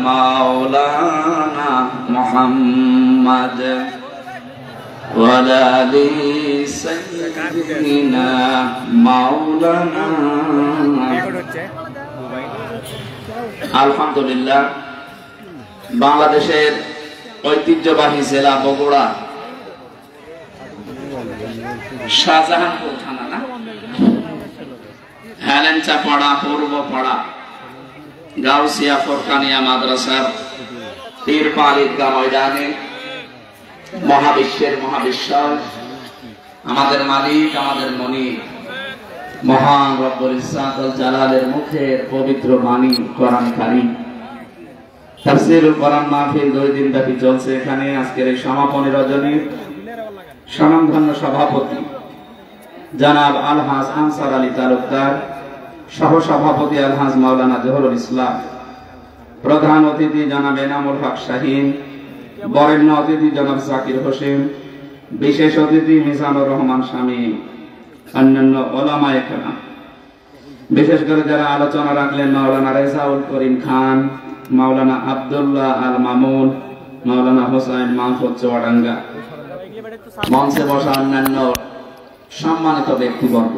মাওলানা মুহাম্মদ ওয়ালা আলি সাইয়্যিদিনা মাওলানা। আলহামদুলিল্লাহ, বাংলাদেশের ঐতিহ্যবাহী জেলা বগুড়া শাহজাহানপুর থানা না হেলেঞ্চা পাড়া পূর্ব পাড়া গাউসিয়া ফরকানিয়া মাদ্রাসার তিরপাল ঈদগাহ ময়দানে মহাবিশ্বের মহাবিশ্বর আমাদের মালিক আমাদের মনিব মহান রব্বুল ইজ্জাত ওয়াল জালালের মুখের পবিত্র বাণী কোরআন কারীম তাফসীরুল কোরআন মাহফিল 2 দিন ব্যাপী চলছে। এখানে আজকের এই সমাপনী রজনীর স্বনামধন্য সভাপতি জনাব আলহাজ আনসার আলী তালুকদার, সহ সভাপতি আলহাজ মাওলানা জহুরুল ইসলাম, প্রধান অতিথি জনাব এনামুল হক শাহীন, বরেণ্য অতিথি জনাব জাকির হোসেন, বিশেষ অতিথি মিজানুর রহমান শামীম, অন্যান্য ওলামায়ে কেরাম, বিশেষ করে যারা আলোচনা রাখলেন মাওলানা রেজাউল করিম খান, মাওলানা আব্দুল্লাহ আল মামুন, মাওলানা হোসেন মাহফুজ চুয়াডাঙ্গা, মঞ্চে বসা অন্যান্য সম্মানিত ব্যক্তিবর্গ,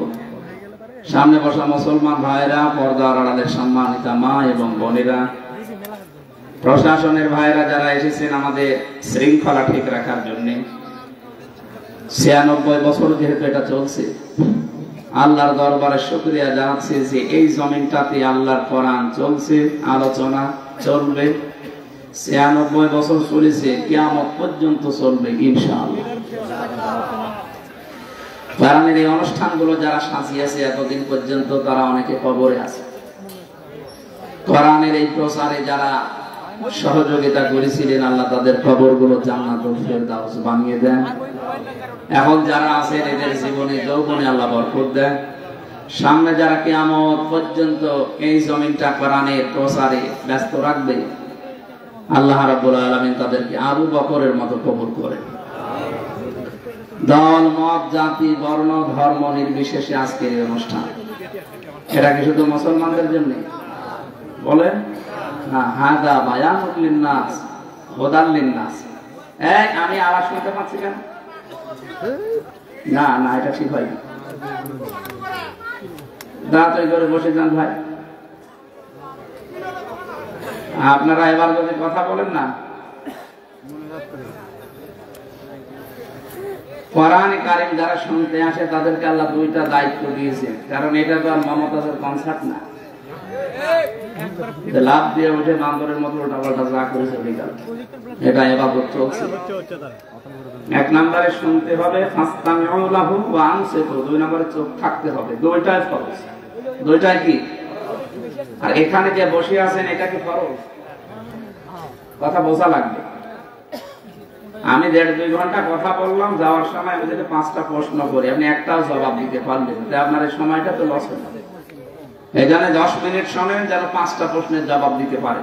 সামনে বসা মুসলমান ভাইরা, পর্দার আড়ালের সম্মানিতা মা এবং বোনেরা, প্রশাসনের ভাইরা যারা এসেছেন আমাদের শৃঙ্খলা ঠিক রাখার জন্য। 96 বছর যেহেতু এটা চলছে, আল্লাহর দরবারে শুকরিয়া জানাচ্ছি যে এই জমিনটাতে আল্লাহর কোরআন চলছে, আলোচনা চলবে। 96 বছর চলেছে, কিয়ামত পর্যন্ত চলবে ইনশাআল্লাহ। কোরআনের এই অনুষ্ঠানগুলো যারা সাজিয়েছে এতদিন পর্যন্ত তারা অনেকে কবরে আছে। কোরআনের এই প্রচারে যারা সহযোগিতা করেছিলেন আল্লাহ তাদের কবরগুলো জান্নাতুল ফেরদাউস বানিয়ে দেন। এখন যারা আছেন এদের জীবনে যৌবনে আল্লাহ বরকত দেন। সামনে যারা কিয়ামত পর্যন্ত এই জমিনটা কোরআনের প্রচারে ব্যস্ত রাখবে আল্লাহ রাব্বুল আলামিন তাদেরকে আবু বকরের মতো কবুল করেন। দল মত জাতি বর্ণ ধর্ম নির্বিশেষে আজকের এই অনুষ্ঠান, এটা কি শুধু মুসলমানদের জন্য বলেন? হাদা বায়ানুল লিন্নাস হুদাল লিন্নাস। আমি আওয়াজ শুনতে পাচ্ছি কেন? না না, এটা ঠিক হয়নি। দাঁত করে বসে যান ভাই, আপনারা এবার যদি কথা বলেন না। কোরআন কারীম যারা শুনতে আসে তাদেরকে আল্লাহ 2টা দায়িত্ব দিয়েছে, কারণ এটা তো আর মমতাজের কনসার্ট না। লাভ দিয়ে উঠে বান্দরের মতো উল্টাপাল্টা যা করেছে এটা ইবাদত চলছে। 1 নম্বরে শুনতে হবে, ফাসতামিউ লাহু ওয়া আনসিতু। 2 নম্বরে চুপ থাকতে হবে। 2টাই ফরজ। 2টাই কি? আর এখানে যে বসে আছেন এটা কি ফরজ? কথা বোঝা লাগবে। আমি 1.5-2 ঘন্টা কথা বললাম, যাওয়ার সময় আমি যদি 5টা প্রশ্ন করি আপনি একটাও জবাব দিতে পারলেন, তাই আপনার এই সময়টা তো লস হয়ে যাবে। এখানে 10 মিনিট শোনেন যেন 5টা প্রশ্নের জবাব দিতে পারে।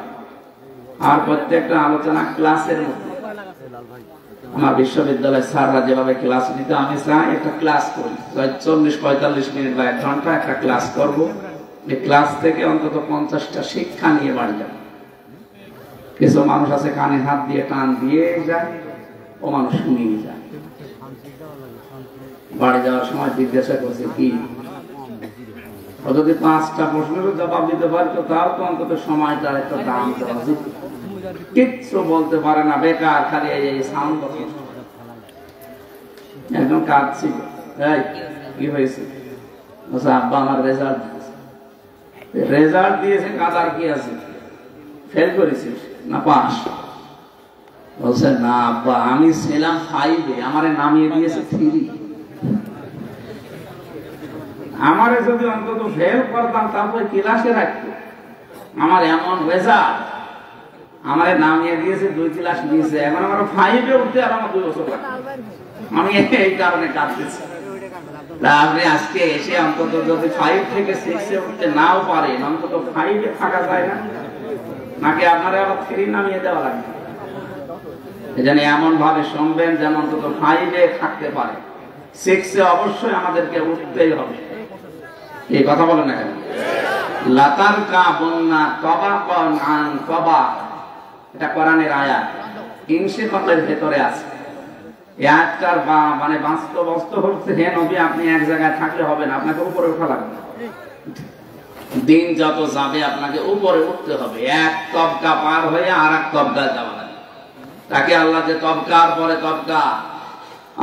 আর প্রত্যেকটা আলোচনা ক্লাসের মতো। আমার বিশ্ববিদ্যালয়ের স্যাররা যেভাবে ক্লাস দিতে, আমি চাই একটা ক্লাস করি, 40-45 মিনিট বা 1 ঘন্টা একটা ক্লাস করব। এই ক্লাস থেকে অন্তত 50টা শিক্ষা নিয়ে বাড়ি যাব। কিছু মানুষ আছে কানে হাত দিয়ে টান দিয়ে যায়, ও মানুষ শুনিয়ে যায়। বাড়ি যাওয়ার সময় জিজ্ঞাসা করছে কি, ও যদি 5টা প্রশ্নের জবাব দিতে পারতো তাও তো অন্তত সময়টার একটা দাম দেওয়া যেত। কিচ্ছু বলতে পারে না, বেকার খালি এই সাউন্ড করছে। একদম কাঁদছিল, কি হয়েছে? আব্বা আমার রেজাল্ট দিয়েছে, কাঁদার কি আছে? ফেল করেছিস না পাস? বলছে না আব্বা, আমি ছিলাম 5-এ, আমারে নামিয়ে দিয়েছে 3। আমারে যদি অন্তত ফেল করতাম তারপরে ক্লাসে রাখতো। আমার এমন রেজাল্ট, আমারে নামিয়ে দিয়েছে 2 ক্লাস দিয়েছে, এখন আমার 5-এ উঠতে আর আমার 2 বছর লাগবে। আমি এই কারণে কাঁদতেছি। আপনি আজকে এসে অন্তত যদি 5 থেকে 6-এ উঠতে নাও পারেন, অন্তত 5-এ থাকা যায় না, নাকি আপনারা আবার 3 নামিয়ে দেওয়া লাগবে? এজন্য এমন ভাবে শুনবেন যেন অন্তত 5-এ থাকতে পারে। 6-এ অবশ্যই আমাদেরকে উঠতেই হবে। এই কথা বলেন না কেন? লাতারকাবুন্না তাবাকান আন তাবাক, এটা কোরআনের আয়াত, ইনশিকাকের ভেতরে আছে। এই আয়াতটার মানে বাস্তব অর্থ হচ্ছে, হে নবী আপনি এক জায়গায় থাকলে হবে না, আপনাকে উপরে ওঠা লাগবে। দিন যত যাবে আপনাকে উপরে উঠতে হবে, এক তবকা পার হয়ে আর এক তবকা যাওয়া লাগবে। তাকে আল্লাহ যে তবকার পরে তবকা,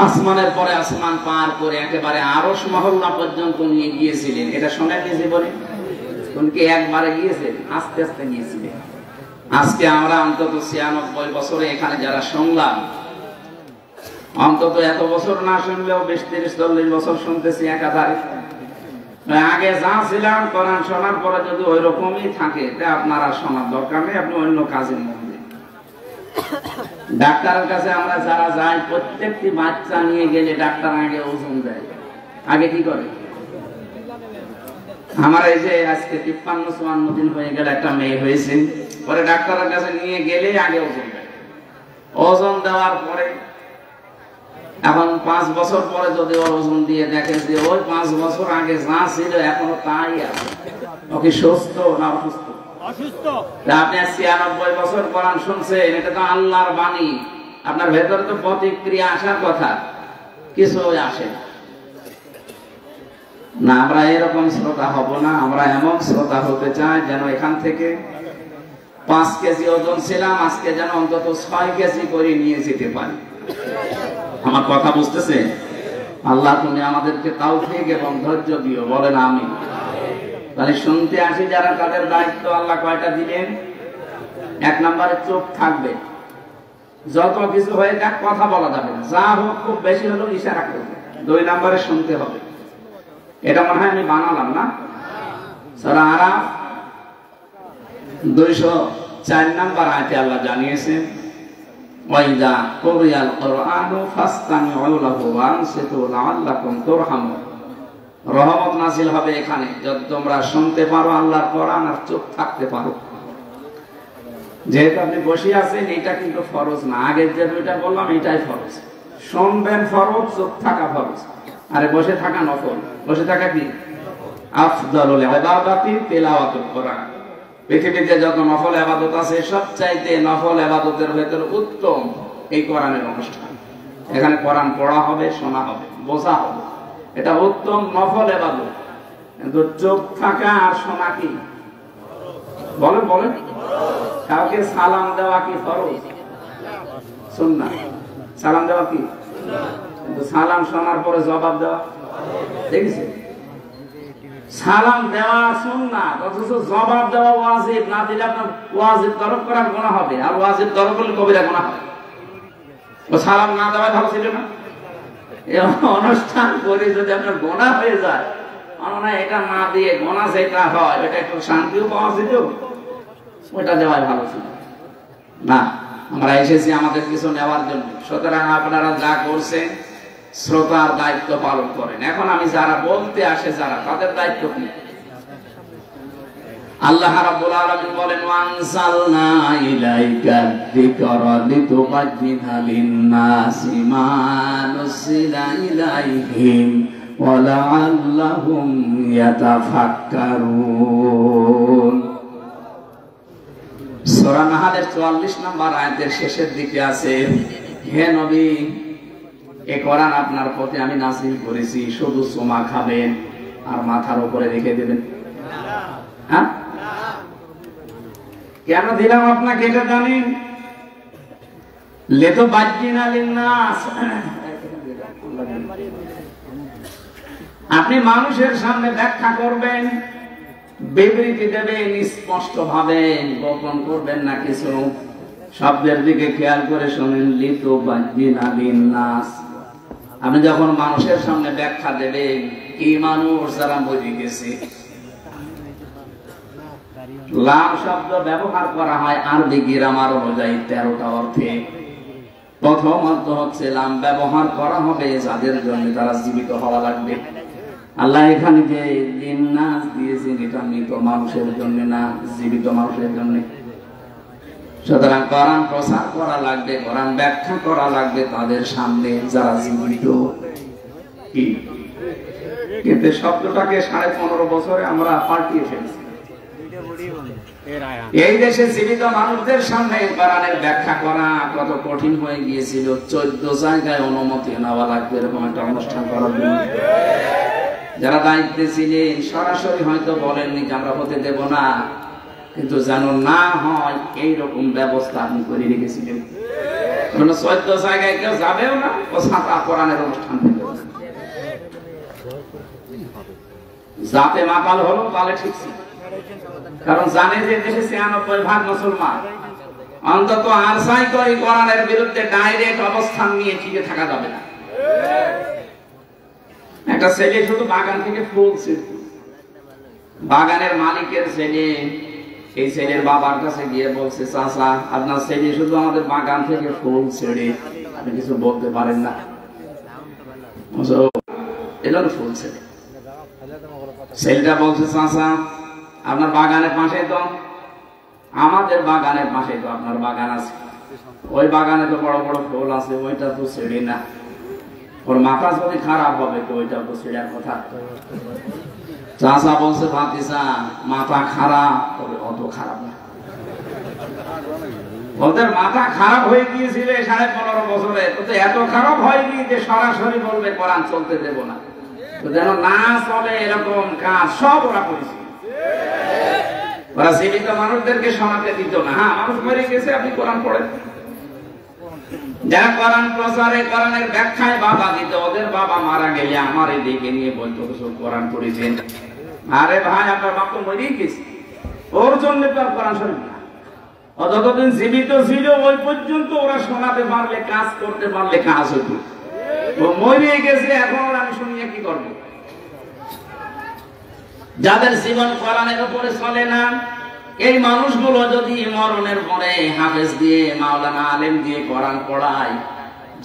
আসমানের পরে আসমান পার করে একেবারে আরশ মহল্লা পর্যন্ত নিয়ে গিয়েছিলেন, এটা শোনেননি জীবনে? কোনকে একবারে গিয়েছেন? আস্তে আস্তে গিয়েছিলেন। আজকে আমরা অন্তত 96 বছরে এখানে যারা শুনলাম, অন্তত এত বছর না শুনলেও 20-30-40 বছর শুনতেছি একাধারে। আগে যা ছিলাম কোরআন শোনার পরে যদি ওই রকমই থাকে, আপনার আর শোনার দরকার নেই, আপনি অন্য কাজের মধ্যে। ডাক্তারের কাছে আমরা যারা যাই, প্রত্যেকটি বাচ্চা নিয়ে গেলে ডাক্তার আগে ওজন দেয়। আগে কি করে? আমার এই যে আজকে 53-54 দিন হয়ে গেল, একটা মেয়ে হয়েছে, পরে ডাক্তারের কাছে নিয়ে গেলে আগে ওজন দেয়। ওজন দেওয়ার পরে এখন 5 বছর পরে যদি ওর ওজন দিয়ে দেখে যে ওই 5 বছর আগে যা ছিল এখনো তাই আছে, ও কি সুস্থ না অসুস্থ? অসুস্থ। আপনি 96 বছর কোরআন শুনছেন, এটা তো আল্লাহর বাণী, আপনার ভেতরে তো প্রতিক্রিয়া আসার কথা, কিছু আসে না। আমরা এরকম শ্রোতা হব না, আমরা এমন শ্রোতা হতে চাই যেন এখান থেকে 5 কেজি ওজন ছিলাম, আজকে যেন অন্তত 6 কেজি করে নিয়ে যেতে পারি। আমার কথা বুঝতেছে? আল্লাহ তুমি আমাদেরকে তাওফিক এবং ধৈর্য দিও, বলেন আমিন। তাহলে শুনতে আসি যারা, তাদের দায়িত্ব আল্লাহ কয়টা দিলেন? 1 নম্বরে চুপ থাকবে, যত কিছু হয়ে যাক কথা বলা যাবে না, যা হোক খুব বেশি হলো ইশারা করবে। 2 নম্বরে শুনতে হবে, এটা মনে হয় আমি বানালাম না? সূরা আরাফ 204 নম্বর আয়াতে আল্লাহ জানিয়েছেন, ওয়াইদা কুরিয়াল কুরআনু ফাসতামিউ লাহু ওয়া আনসিতু লাআল্লাকুম তুরহামুন। রহমত নাযিল হবে এখানে যদি তোমরা শুনতে পারো আল্লাহর কোরআন আর চুপ থাকতে পারো। যেহেতু আপনি বসে আছেন, এটা কিন্তু ফরজ না, আগের যে দুইটা বললাম এটাই ফরজ। শুনবেন ফরজ, চুপ থাকা ফরজ, আরে বসে থাকা নফল। বসে থাকা কি? আফদালুল ইবাদাতি তিলাওয়াতুল কোরআন। পৃথিবীতে যত নফল ইবাদত আছে, সবচাইতে নফল ইবাদতের ভেতর উত্তম এই কোরআনের অনুষ্ঠান। এখানে কোরআন পড়া হবে, শোনা হবে, বোঝা হবে, এটা উত্তম নফল ইবাদত। কিন্তু চুপ থাকা আর শোনা কি? বলেন বলেন। কাউকে সালাম দেওয়া কি ফরজ? সুন্নাহ। সালাম দেওয়া কি? কিন্তু সালাম শোনার পরে জবাব দেওয়া, দেখেছেন? সালাম দেওয়া সুন্নাহ, অথচ জবাব দেওয়া ওয়াজিব। না দিলে আপনার ওয়াজিব তরক করার গুনাহ হবে, আর ওয়াজিব তরক করলে কবিরা গুনাহ হবে। ও সালাম না দেওয়া ভালো ছিল না? এই অনুষ্ঠান করে যদি আপনার গুনাহ হয়ে যায়, মানে এটা না দিয়ে গুনাহ যেটা হয়, এটা একটু শান্তিও পাওয়া যেত, ওটা দেওয়াই ভালো ছিল না। আমরা এসেছি আমাদের কিছু নেওয়ার জন্য, সুতরাং আপনারা যা করছেন শ্রোতার দায়িত্ব পালন করেন। এখন আমি যারা বলতে আসে, যারা, তাদের দায়িত্ব কি? আল্লাহ রাব্বুল আলামিন বলেন, ওয়ানসালনা ইলাইকা যিকরা লিতুবাজ্জিনা লিন-নাসি মা নুসিলা ইলাইহিম ওয়া লাআল্লাহুম ইয়াতাফাক্কারুন। সূরা নাহলের 44 নম্বর আয়াতের শেষের দিকে আছে, হে নবী, এই কোরআন আপনার প্রতি আমি নাযিল করেছি, শুধু চুমা খাবেন আর মাথার উপরে রেখে দেবেন। হ্যাঁ, কেন দিলাম আপনাকে এটা জানেন? লিতুবাজ্জিনা লিন-নাস, আপনি মানুষের সামনে ব্যাখ্যা করবেন, বিবৃতি দেবেন, স্পষ্ট ভাবে গোপন করবেন না কিছু। শব্দের দিকে খেয়াল করে শোনেন, লিতুবাজ্জিনা লিন-নাস। আপনি যখন মানুষের সামনে ব্যাখ্যা দেবেন, কি মানুষ যারা বুঝে গেছে। লাম শব্দ ব্যবহার করা হয় আরবি গ্রামার অনুযায়ী 13টা অর্থে। প্রথম অর্থ হচ্ছে লাম ব্যবহার করা হবে যাদের জন্য তারা জীবিত হওয়া লাগবে। আল্লাহ এখানে যে লিন-নাস দিয়েছেন, এটা মৃত মানুষের জন্য না, জীবিত মানুষের জন্য। সুতরাং কোরআন প্রচার করা লাগবে, কোরআন ব্যাখ্যা করা লাগবে তাদের সামনে যারা জীবিত। কিন্তু শব্দটাকে 15.5 বছরে আমরা পাল্টিয়ে ফেলছি। এই দেশে জীবিত মানুষদের সামনে কোরআনের ব্যাখ্যা করা কত কঠিন হয়ে গিয়েছিল। 14 জায়গায় অনুমতি নেওয়া লাগবে এরকম একটা অনুষ্ঠান করার জন্য। যারা দায়িত্বে ছিলেন সরাসরি হয়তো বলেননি যে আমরা হতে দেব না, কিন্তু যেন না হয় এইরকম ব্যবস্থা আপনি করে রেখেছিলেন। 14 জায়গায় কেউ যাবেও না, ও ছাতা কোরআনের অনুষ্ঠান যাতে মাতাল হলো তাহলে ঠিক ছিল, কারণ জানে যে দেশে 96% মুসলমান। অন্তত আরসাই করে কোরআনের বিরুদ্ধে ডাইরেক্ট অবস্থান নিয়ে টিকে থাকা যাবে না। একটা ছেলে শুধু বাগান থেকে ফুল ছিঁড়ত, বাগানের মালিকের ছেলে এই ছেলের বাবার কাছে গিয়ে বলছে, চাচা আপনার ছেলে শুধু আমাদের বাগান থেকে ফুল ছেড়ে, আপনি কিছু বলতে পারেন না? এলো ফুল ছেড়ে। ছেলেটা বলছে, চাচা আপনার বাগানের পাশে তো, আমাদের বাগানের পাশে তো আপনার বাগান আছে, ওই বাগানে তো বড় বড় ফুল আছে, ওইটা তো ছেড়ে না। ওর মাথা যদি খারাপ হবে তো ওইটা তো ছেড়ার কথা। চাচা বলছে, ভাতিজা মাথা খারাপ, তবে অত খারাপ না। ওদের মাথা খারাপ হয়ে গিয়েছিল 15.5 বছরে, তো এত খারাপ হয়নি যে সরাসরি বলবে কোরআন চলতে দেব না। তো যেন না চলে এরকম কাজ সব ওরা করেছে। ওরা জীবিত মানুষদেরকে শোনাতে দিত না। হ্যাঁ, মানুষ মরে গেছে, আপনি কোরআন পড়েন। যারা কোরআন প্রচারে কোরআনের ব্যাখ্যায় বাধা দিত, ওদের বাবা মারা গেলে আমার এই দিকে নিয়ে বলতো কোরআন পড়েছেন। আরে ভাই, আপনার বাপ তো মরেই গেছে, ওর জন্য তো আর কোরআন শরীফ না। ও যতদিন জীবিত ছিল ওই পর্যন্ত ওরা শোনাতে পারলে, কাজ করতে পারলে কাজ হতো। ও মরে গেছে, এখন ওরা আমি শুনিয়ে কি করবো? যাদের জীবন কোরআনের উপরে চলে না, এই মানুষগুলো যদি মরণের পরে হাফেজ দিয়ে, মাওলানা আলেম দিয়ে কোরআন পড়ায়,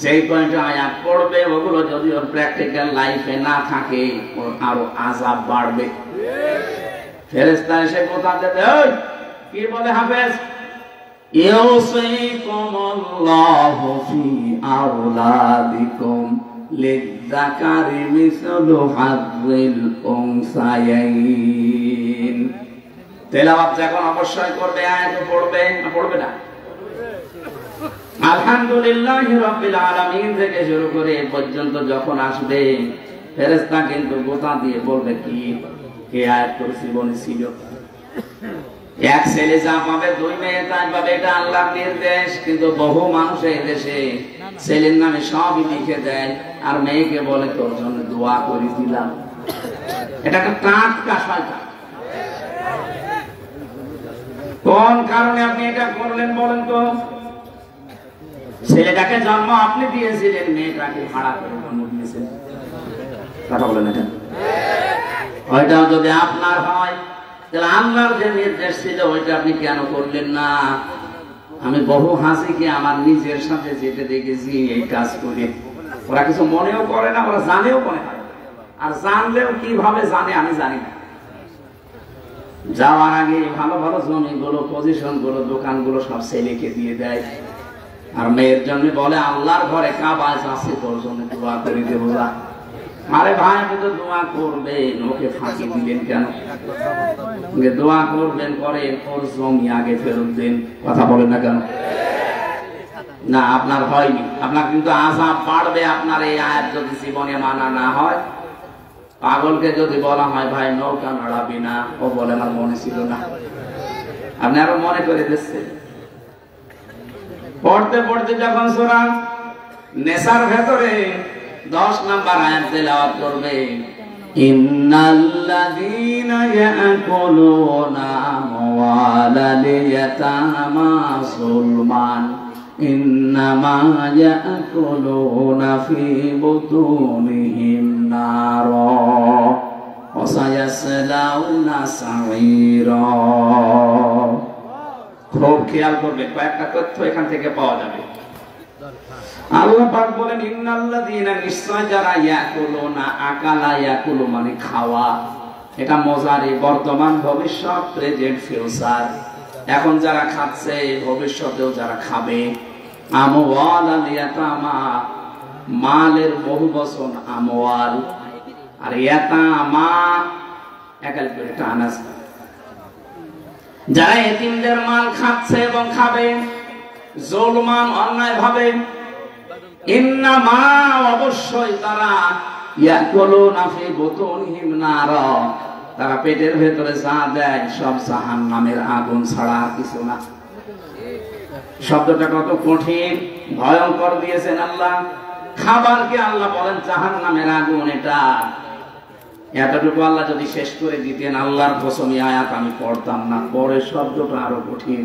যেই কয়টা আয়াত পড়বে ওগুলো যদি ওর প্র্যাকটিক্যাল লাইফে না থাকে, ওর আরো আযাব বাড়বে। ফেরেশতা এসে কথা দেবে, ওই কি বলে হাফেজ, ইউসিকুমুল্লাহু ফি আওলাদিকুম লিযযাকারি মিসলু হাযযিল উনসায়াইন। তেলাওয়াত যখন অবশ্যই করবে, আয়াত পড়বে না, পড়বে না? আলহামদুলিল্লাহি রাব্বিল আলামিন থেকে শুরু করে এ পর্যন্ত যখন আসবে, ফেরেশতা কিন্তু গোতা দিয়ে বলবে কি কে আয়াত করেছি বলেছিল। এক ছেলে যা পাবে, 2 মেয়ে তাই পাবে, এটা আল্লাহর নির্দেশ। কিন্তু বহু মানুষ এই দেশে ছেলের নামে সবই লিখে দেয়, আর মেয়েকে বলে তোর জন্য দোয়া করে দিলাম। এটা একটা টাটকা শয়তান। কোন কারণে আপনি এটা করলেন বলেন তো? ছেলেটাকে জন্ম আপনি দিয়েছিলেন, মেয়েটাকে ভাড়া করে জন্ম দিয়েছেন। কথা বলেন এটা? ওইটাও যদি আপনার হয়, তাহলে আল্লাহর যে নির্দেশ ছিল ওইটা আপনি কেন করলেন না? আমি বহু হাসিকে আমার নিজের সাথে যেতে দেখেছি এই কাজ করে। ওরা কিছু মনেও করে না, ওরা জানেও মনে হয়, আর জানলেও কিভাবে জানে আমি জানি না। যাওয়ার আগে ভালো ভালো জমিগুলো, পজিশন গুলো, দোকানগুলো সব ছেলেকে দিয়ে দেয়, আর মেয়ের জন্য বলে আল্লাহর ঘরে কাবায় আছে, তোর জন্য দোয়া করে দেবো। আরে ভাই, আপনি তো দোয়া করবেন, ওকে ফাঁকি দিলেন কেন? দোয়া করবেন করে ওর জমি আগে ফেরত দেন। কথা বলেন না কেন? না, আপনার হয়নি, আপনার কিন্তু আযাব বাড়বে। আপনার এই আয়াত যদি জীবনে মানা না হয়, পাগলকে যদি বলা হয় ভাই নৌকা নাড়াবি না, ও বলে আমার মনে ছিল না। আপনি আরো মনে করে দিচ্ছেন। পড়তে পড়তে যখন সূরা নেসার ভেতরে 10 নম্বর আয়াত তেলাওয়াত করবে, ইন্নাল্লাযীনা ইয়াকুলুনা আমওয়ালাল ইয়াতামা যুলমান ইন্নামা ইয়াকুলুনা ফি বুতুনিহিম নারা ওয়া সায়াসলাউনা সাঈরা। খুব খেয়াল করবে, কয়েকটা তথ্য এখান থেকে পাওয়া যাবে। আল্লাহ পাক বলেন ইন্নাল্লাযীনা, নিশ্চয় যারা, ইয়াকুলুনা, আকালা ইয়াকুলু মানে খাওয়া, এটা মুজারি, বর্তমান, ভবিষ্যৎ, প্রেজেন্ট, ফিউচার। এখন যারা খাচ্ছে, ভবিষ্যতেও যারা খাবে। আমওয়ালাল ইয়াতামা, মালের বহুবচন আমওয়াল, আর ইয়াতামা একাল করে টান আছে। যারা এতিমদের মাল খাচ্ছে এবং খাবে জুলমান অন্যায় ভাবে, ইন্নামা অবশ্যই তারা ইয়াকুলুনা ফি বুতুনিহিম নারা, তারা পেটের ভেতরে যা দেয় সব জাহান্নামের আগুন ছাড়া আর কিছু না। শব্দটা কত কঠিন ভয়ঙ্কর দিয়েছেন আল্লাহ। খাবারকে আল্লাহ বলেন জাহান্নামের আগুন। এটা এতটুকু আল্লাহ যদি শেষ করে দিতেন, আল্লাহর কসমি আয়াত আমি পড়তাম না। পরে শব্দটা আরো কঠিন,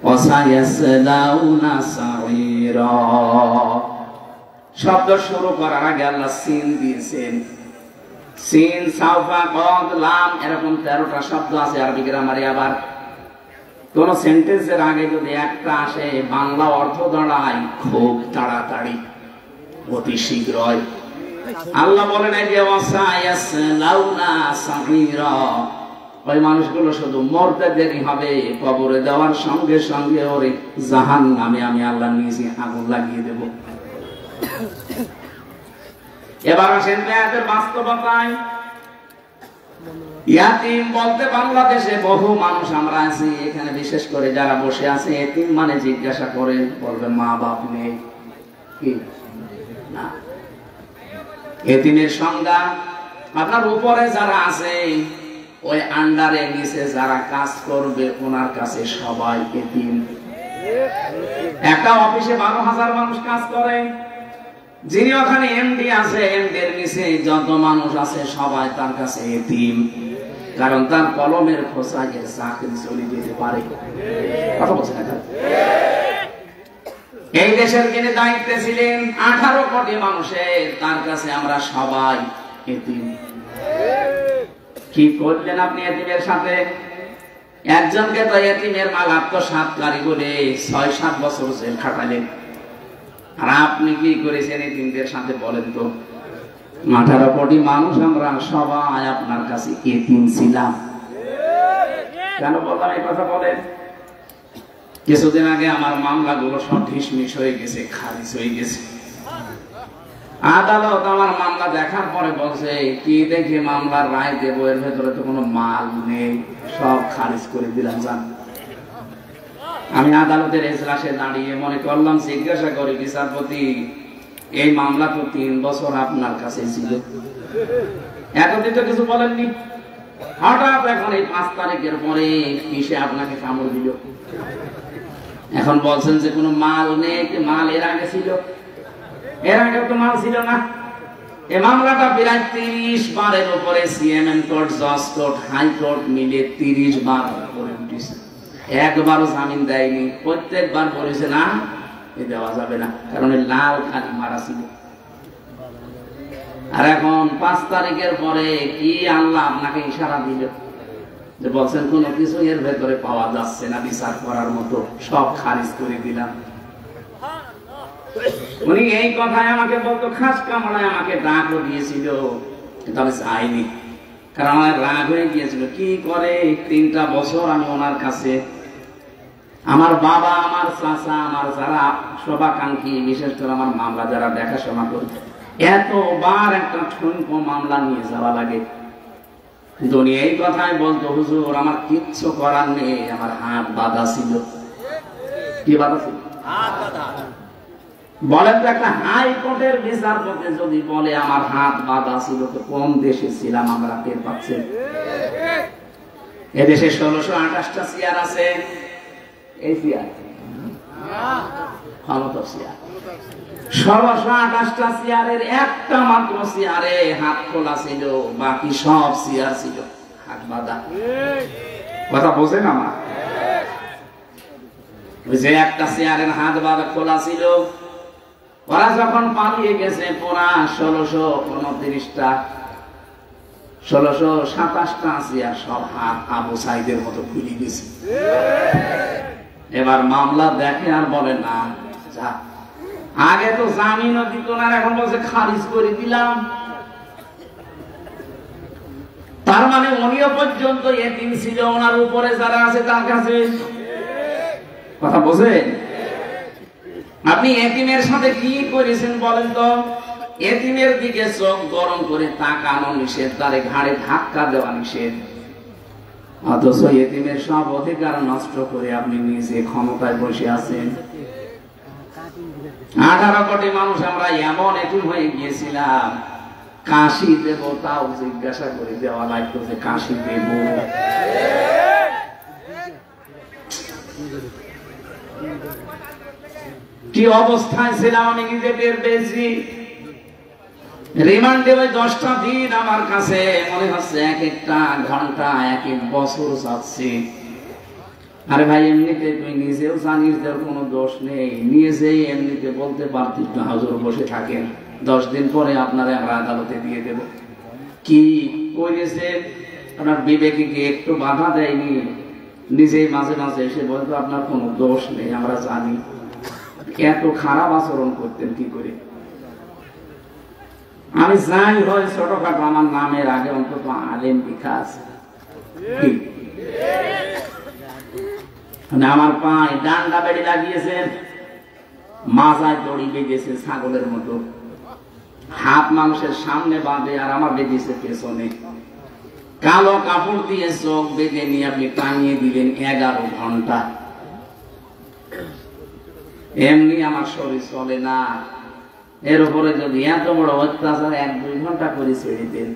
ওয়াসায়াসলাউনা সাইরা। শব্দ শুরু করার আগে আল্লাহ সিন দিয়েছেন। সিন, সাউফা, কদ, লাম এরকম 13টা শব্দ আছে আরবি গ্রামারে। আবার কোন সেন্টেন্সের আগে যদি একটা আসে, বাংলা অর্থ দাঁড়ায় খুব তাড়াতাড়ি, অতি শীঘ্রই। আল্লাহ বলেন এই যে ওয়াসায়াসলাউনা সাইরা, ওই মানুষগুলো শুধু মরতে দেরি হবে, কবরে দেওয়ার সঙ্গে সঙ্গে ওরে জাহান্নামে আমি আল্লাহ নিজে আগুন লাগিয়ে দেব। এবার আসেন আয়াতের বাস্তবতায়। ইয়াতিম বলতে বাংলাদেশে বহু মানুষ আমরা আছি, এখানে বিশেষ করে যারা বসে আছে এতিম মানে জিজ্ঞাসা করেন, বলবেন মা বাপ নেই কি না। এতিমের সংজ্ঞা আপনার উপরে যারা আছে, ওই আন্ডারে নিচে যারা কাজ করবে ওনার কাছে সবাই এতিম। একটা অফিসে 12,000 মানুষ কাজ করে, যিনি ওখানে এমডি আছে, এমডির নিচে যত মানুষ আছে সবাই তার কাছে এতিম। কারণ তার কলমের খোঁচায় চাকরি চলে যেতে পারে। কথা বলছেন না? এই দেশের যিনি দায়িত্বে ছিলেন 18 কোটি মানুষের, তার কাছে আমরা সবাই এতিম। কি করলেন আপনি এতিমের সাথে? একজনকে তো এতিমের মাল আত্মসাৎকারী বলে 6-7 বছর জেল খাটালেন। আর আপনি কি করেছেন এতিমদের সাথে বলেন তো? 18 কোটি মানুষ আমরা সবাই আপনার কাছে এতিম ছিলাম। কেন বললাম এই কথা বলেন? কিছুদিন আগে আমার মামলাগুলো সব ঢিসমিস হয়ে গেছে, খারিজ হয়ে গেছে। আদালত আমার মামলা দেখার পরে বলছে কি দেখে মামলার রায় দেবো, এর ভেতরে তো কোনো মাল নেই, সব খারিজ করে দিলাম। জান, আমি আদালতের এজলাসে দাঁড়িয়ে মনে করলাম জিজ্ঞাসা করি, বিচারপতি এই মামলা তো 3 বছর আপনার কাছে ছিল, এতদিন তো কিছু বলেননি, হঠাৎ এখন এই 5 তারিখের পরে কিসে আপনাকে কামড় দিল? এখন বলছেন যে কোনো মাল নেই। মাল এর আগে ছিল? এর আগে তো মাল ছিল না। এই মামলাটা প্রায় 30 বারের উপরে সিএমএম কোর্ট, জজ কোর্ট, হাইকোর্ট মিলে 30 বার করে উঠেছে। একবারও জামিন দেয়নি। প্রত্যেকবার বলেছে না এ দেওয়া যাবে না, কারণ লাল খালি মারা ছিল। আর এখন 5 তারিখের পরে কি আল্লাহ আপনাকে ইশারা দিল যে বলছেন কোনো কিছু এর ভেতরে পাওয়া যাচ্ছে না বিচার করার মতো, সব খারিজ করে দিলাম। উনি এই কথায় আমাকে বলতো, খাস কামড়ায় আমাকে ডাকও দিয়েছিল, কিন্তু আমি চাইনি, কারণ আমার রাগ হয়ে গিয়েছিল। কি করে 3টা বছর আমি ওনার কাছে, আমার বাবা, আমার চাচা, আমার যারা শুভাকাঙ্ক্ষী, বিশেষ করে আমার মামলা যারা দেখাশোনা করে, এতবার একটা ঠুনকো মামলা নিয়ে যাওয়া লাগে। কিন্তু উনি এই কথাই বলতো, হুজুর আমার কিচ্ছু করার নেই, আমার হাত বাঁধা ছিল। কি বাঁধা ছিল? বলেন তো, একটা হাইকোর্টের বিচারপতি যদি বলে আমার হাত বাঁধা ছিল, তো কোন দেশে ছিলাম আমরা টের পাচ্ছি? এদেশে 1628টা চেয়ার আছে। এই চেয়ার ক্ষমতা চেয়ার, 1628টা চেয়ারের একটা মাত্র চেয়ারে হাত খোলা ছিল, বাকি সব চেয়ার ছিল হাত বাঁধা। কথা বোঝেন আমার? ওই যে একটা চেয়ারের হাত বাঁধা খোলা ছিল, ওরা যখন পালিয়ে গেছে পুরা 1629টা, 1627টা চেয়ার সব হাত আবু সাইদের মতো খুলে গেছে। এবার মামলা দেখে আর বলে না, যা, আগে তো জামিনও দিত না, এখন বলছে খারিজ করে দিলাম। তার মানে উনিও পর্যন্ত এতিম ছিল, ওনার উপরে যারা আছে তার কাছে। কথা বোঝেন? আপনি এতিমের সাথে কি করেছেন বলেন তো? এতিমের দিকে চোখ গরম করে তাকানো নিষেধ, তারে ঘাড়ে ধাক্কা দেওয়া নিষেধ। অথচ এতিমের সব অধিকার নষ্ট করে আপনি নিজে ক্ষমতায় বসে আছেন। 18 কোটি মানুষ আমরা এমন এতিম হয়ে গিয়েছিলাম, কাশি দেব তাও জিজ্ঞাসা করে দেওয়া লাগতো যে কাশি দেব। কি অবস্থায় ছিলাম আমি নিজে টের পেয়েছি। রিমান্ডে ওই 10টা দিন আমার কাছে মনে হচ্ছে এক একটা ঘন্টা এক এক বছর যাচ্ছে। আরে ভাই, এমনিতে তুই নিজেও জানিস যে কোনো দোষ নেই, নিজেই এমনিতে বলতে পারতিস না হুজুর বসে থাকেন, 10 দিন পরে আপনারা আমরা আদালতে দিয়ে দেব। কি করেছে আপনার বিবেকে কি একটু বাধা দেয়নি? নিজেই মাঝে মাঝে এসে বলতো আপনার কোনো দোষ নেই, আমরা জানি। এত খারাপ আচরণ করতেন কি করে? আমি যাই হয় ছোটখাটো, আমার নামের আগে অন্তত আলেম লেখা আছে। আমার পায়ে ডান্ডা বেড়ি লাগিয়েছেন, মাজায় দড়ি বেঁধেছে ছাগলের মতো, হাত মানুষের সামনে বাঁধে আর আমার বেঁধেছে পেছনে, কালো কাপড় দিয়ে চোখ বেঁধে নিয়ে আপনি টাঙিয়ে দিলেন 11 ঘন্টা। এমনি আমার শরীর চলে না, এর উপরে যদি এত বড় অত্যাচার 1-2 ঘন্টা করে ছেড়ে দেন।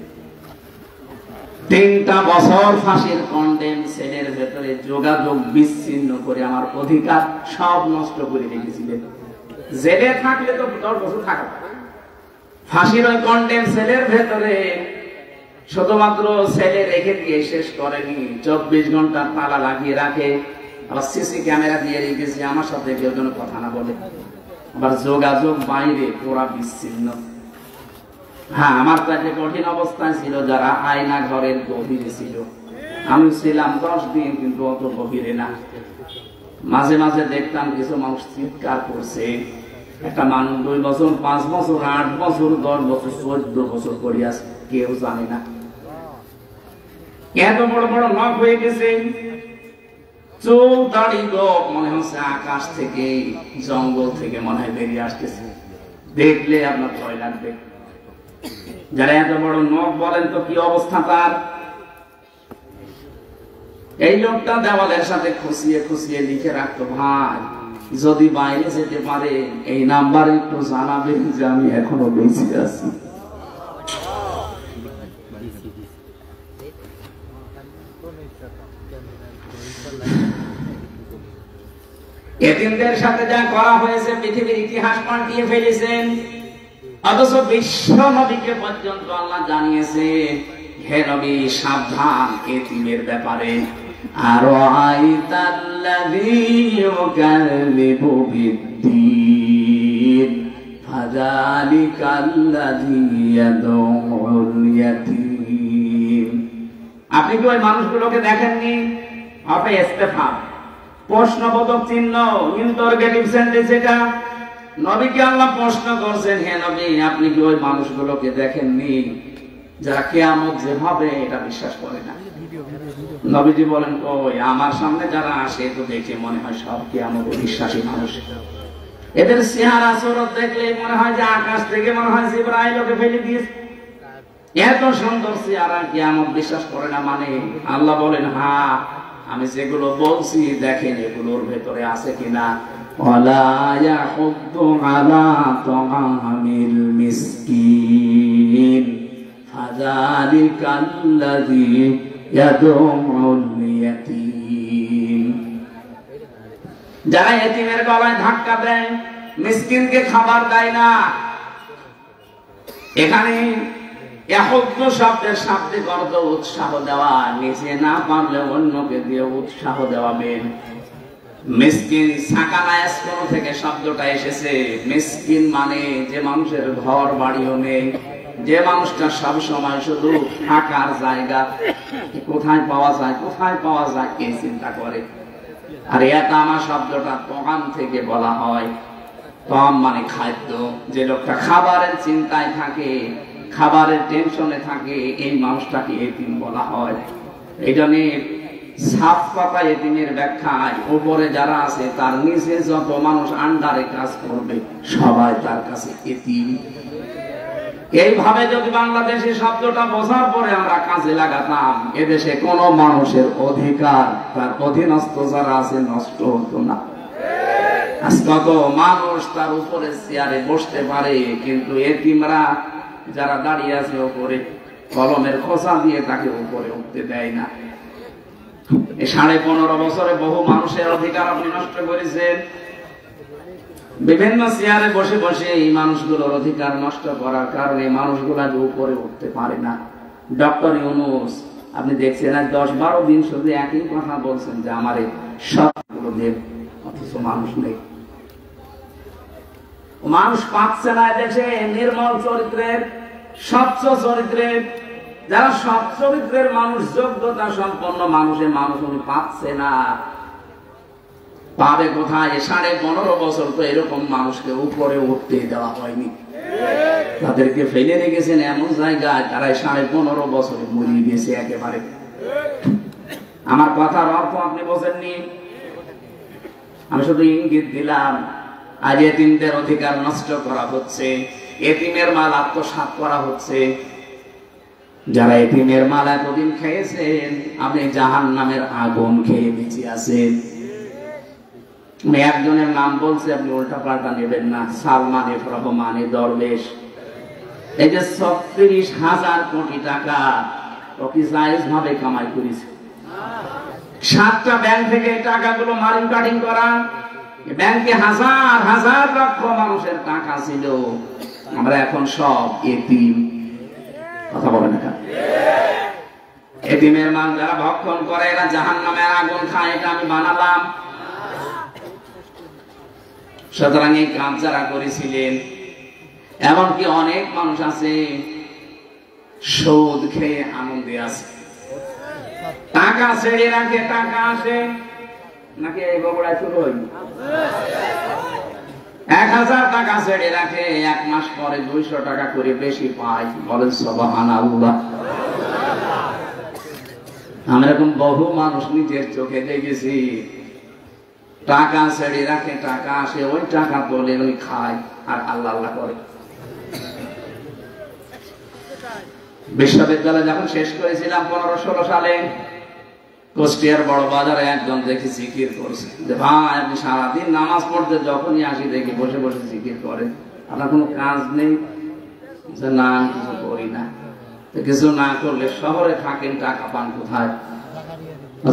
3টা বছর ফাঁসির কন্ডেম সেলের ভেতরে যোগাযোগ বিচ্ছিন্ন করে আমার অধিকার সব নষ্ট করে রেখেছিলেন। জেলে থাকলে তো 10 বছর থাকা, ফাঁসির ওই কন্ডেম সেলের ভেতরে শুধুমাত্র সেলে রেখে দিয়ে শেষ করেনি, 24 ঘন্টা তালা লাগিয়ে রাখে, আবার সিসি ক্যামেরা দিয়ে রেখেছি আমার সাথে কেউ যেন কথা না বলে, আবার যোগাযোগ বাইরে পুরা বিচ্ছিন্ন। হ্যাঁ, আমার কাছে কঠিন অবস্থায় ছিল যারা আয়না ঘরের গভীরে ছিল, আমি ছিলাম 10 দিন, কিন্তু অত গভীরে না। মাঝে মাঝে দেখতাম কিছু মানুষ চিৎকার করছে, একটা মানুষ 2 বছর 5 বছর 8 বছর 10 বছর 14 বছর করে আছে, কেউ জানে না। এত বড় বড় নখ হয়ে গেছে, চুল দাড়ি গোপ মনে হচ্ছে আকাশ থেকে জঙ্গল থেকে মনে হয় বেরিয়ে আসতেছে, দেখলে আপনার ভয় লাগবে। যারা এত বড় নখ বলেন তো কি অবস্থা তার? এই লোকটা দেওয়ালের সাথে খুশিয়ে খুশিয়ে লিখে রাখতো, ভাই যদি বাইরে যেতে পারে এই নাম্বারে একটু জানাবেন যে আমি এখনো বেঁচে আছি। এতিমদের সাথে যা করা হয়েছে পৃথিবীর ইতিহাস পাল্টিয়ে ফেলেছেন, অথচ বিশ্ব নবীকে পর্যন্ত আল্লাহ জানিয়েছে, হে নবী সাবধান এতিমের ব্যাপারে। আর আইতাল্লাযী ইউকাযযিবু বিদ্দীন ফাযালিকাল্লাযী ইয়াদউল ইয়াতীম। আপনি কি ওই মানুষগুলোকে দেখেননি? আপনি ইস্তেফহাম, প্রশ্নবোধক চিহ্ন, ইন্টারোগেটিভ সেন্টেন্স। এটা নবীকে আল্লাহ প্রশ্ন করছেন, হে নবী আপনি কি ওই মানুষগুলোকে দেখেননি যারা কিয়ামত যে হবে এটা বিশ্বাস করে না? নবীজি বলেন, ওই আমার সামনে যারা আসে তো দেখে মনে হয় সব কিয়ামতে বিশ্বাসী মানুষ, এদের চেহারা সুরত দেখলে মনে হয় যে আকাশ থেকে মনে হয় জিবরাইল ওকে ফেলে দিয়েছে, এত সুন্দর চেহারা, কিয়ামত বিশ্বাস করে না। মানে আল্লাহ বলেন, হ্যাঁ আমি যেগুলো বলছি দেখেন এগুলোর ভেতরে আছে কিনা। ওয়ালা ইয়াহুদ্দু আলা তাআমিল মিসকিন ফাযালিকাল্লাযী ইয়াদউল ইয়াতীম। যারা এতিমের গলায় ধাক্কা দেয়, মিসকিনকে খাবার দেয় না, এখানে ইয়াহুদ্দু শব্দের শাব্দিক অর্থ উৎসাহ দেওয়া, নিজে না পারলে অন্যকে দিয়ে উৎসাহ দেওয়াবেন। মিসকিন সাকানা ইয়াসকুনু থেকে শব্দটা এসেছে। মিসকিন মানে যে মানুষের ঘর বাড়িও নেই, যে মানুষটা সব সময় শুধু থাকার জায়গা কোথায় পাওয়া যায় কোথায় পাওয়া যায় এই চিন্তা করে। আর ইয়াতামা শব্দটা তআম থেকে বলা হয়। তআম মানে খাদ্য, যে লোকটা খাবারের চিন্তায় থাকে, খাবারের টেনশনে থাকে, এই মানুষটাকে এতিম বলা হয়। এই জন্য সাফ পাতা এতিমের ব্যাখ্যায় উপরে যারা আছে তার নিচে যত মানুষ আন্ডারে কাজ করবে সবাই তার কাছে এতিম। এইভাবে যদি বাংলাদেশি শব্দটা বোঝার পরে আমরা কাজে লাগাতাম, এদেশে কোন মানুষের অধিকার তার অধীনস্থ যারা আছে নষ্ট হতো না। আজ কত মানুষ তার উপরে চেয়ারে বসতে পারে, কিন্তু এতিমরা যারা দাঁড়িয়ে আছে উপরে কলমের খোসা দিয়ে তাকে উপরে উঠতে দেয় না। এই 15.5 বছরে বহু মানুষের অধিকার আপনি নষ্ট করেছেন। বিভিন্ন চেয়ারে বসে বসে এই মানুষগুলোর অধিকার নষ্ট করার কারণে মানুষগুলা উপরে উঠতে পারে না। ডক্টর ইউনূস আপনি দেখছেন 10-12 দিন শুধু একই কথা বলছেন যে আমার এই সবগুলো দেব, অথচ মানুষ নেই, মানুষ পাচ্ছে না। দেশে নির্মল চরিত্রের, স্বচ্ছ চরিত্রের, যারা সৎ চরিত্রের মানুষ, যোগ্যতা সম্পন্ন মানুষের মানুষ উনি পাচ্ছে না। পাবে কোথায়? 15.5 বছর তো এরকম মানুষকে উপরে উঠতে দেওয়া হয়নি। তাদেরকে ফেলে রেখেছেন এমন জায়গায় তারা 15.5 বছরে মরিয়ে গেছে একেবারে। আমার কথার অর্থ আপনি বোঝেননি, আমি শুধু ইঙ্গিত দিলাম। আজ এতিমদের অধিকার নষ্ট করা হচ্ছে, এতিমের মাল আত্মসাৎ করা হচ্ছে। যারা এতিমের মাল এতদিন খেয়েছেন, আপনি জাহান্নামের আগুন খেয়ে বেঁচে আছেন। আমি একজনের নাম বলছি, আপনি উল্টা পাল্টা নেবেন না। সালমান এফ রহমানি দরবেশ, এই যে 36,000 কোটি টাকা ও কি জায়েজ ভাবে কামাই করেছে। 7টা ব্যাংক থেকে টাকাগুলো মারিং কাটিং করা, ব্যাংকে হাজার হাজার লক্ষ মানুষের টাকা ছিল। আমরা এখন সব এতিম। কথা বলেন না? এতিমের মাল যারা ভক্ষণ করে এরা জাহান্নামের আগুন খায়, এটা আমি বানালাম। সুতরাং এই কাজ যারা করেছিলেন, এমনকি অনেক মানুষ আছে সুদ খেয়ে আনন্দে আছে, টাকা ছেড়ে রাখে, টাকা আসে নাকি এই বগুড়ায় শুরু হইল 1000 টাকা ছেড়ে রাখে, 1 মাস পরে 200 টাকা করে বেশি পায়। বলেন সুবহানাল্লাহ। আমরা এরকম বহু মানুষ নিজের চোখে দেখেছি, টাকা ছেড়ে রাখে, টাকা আসে, ওই টাকা তোলে, ওই খায় আর আল্লাহ আল্লাহ করে। বিশ্ববিদ্যালয় যখন শেষ করেছিলাম 15-16 সালে, কুষ্টিয়ার বড় বাজারে একজন দেখি জিকির করছে যে ভাই আপনি সারাদিন নামাজ পড়তে যখনই আসি দেখি বসে বসে জিকির করে, আপনার কোনো কাজ নেই? যে না আমি কিছু করি না। কিছু না করলে শহরে থাকেন, টাকা পান কোথায়?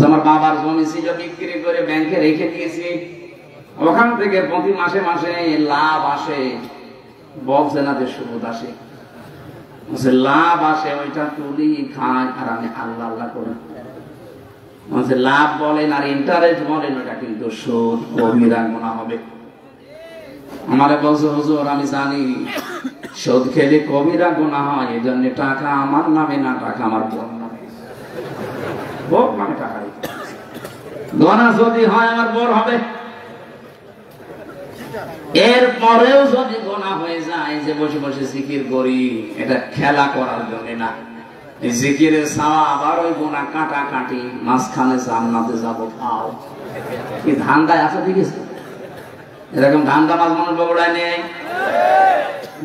আমার বাবার জমি ছিল, বিক্রি করে ব্যাংকে রেখে দিয়েছি, ওখান থেকে প্রতি মাসে মাসে লাভ আসে। বলছে না যে সুদ আসে, লাভ আসে, ওইটা তুলি খায় আর আমি আল্লাহ আল্লাহ করি। লাভ বলেন আর ইন্টারেস্ট বলেন, ওটা কিন্তু সুদ, কবিরা গুনাহ হবে। আমারে বলছে হুজুর আমি জানি সুদ খেলে কবিরা গুনাহ হয়, এই জন্য টাকা আমার নামে না, টাকা আমার বোন নামে, বোন নামে টাকা গোনা যদি হয় আমার বোর হবে। এরপরেও যদি গোনা হয়ে যায় যে বসে বসে জিকির করি, এটা খেলা করার জন্য না। এই জিকিরের সাওয়াব আবার ওই গোনা কাটা কাটি, মাঝখানে জান্নাতে যাবো খাও, কি ধান্দায় আছে? ঠিক আছে, এরকম ধান্দা মাঝ মানুষ বগুড়ায় নেই।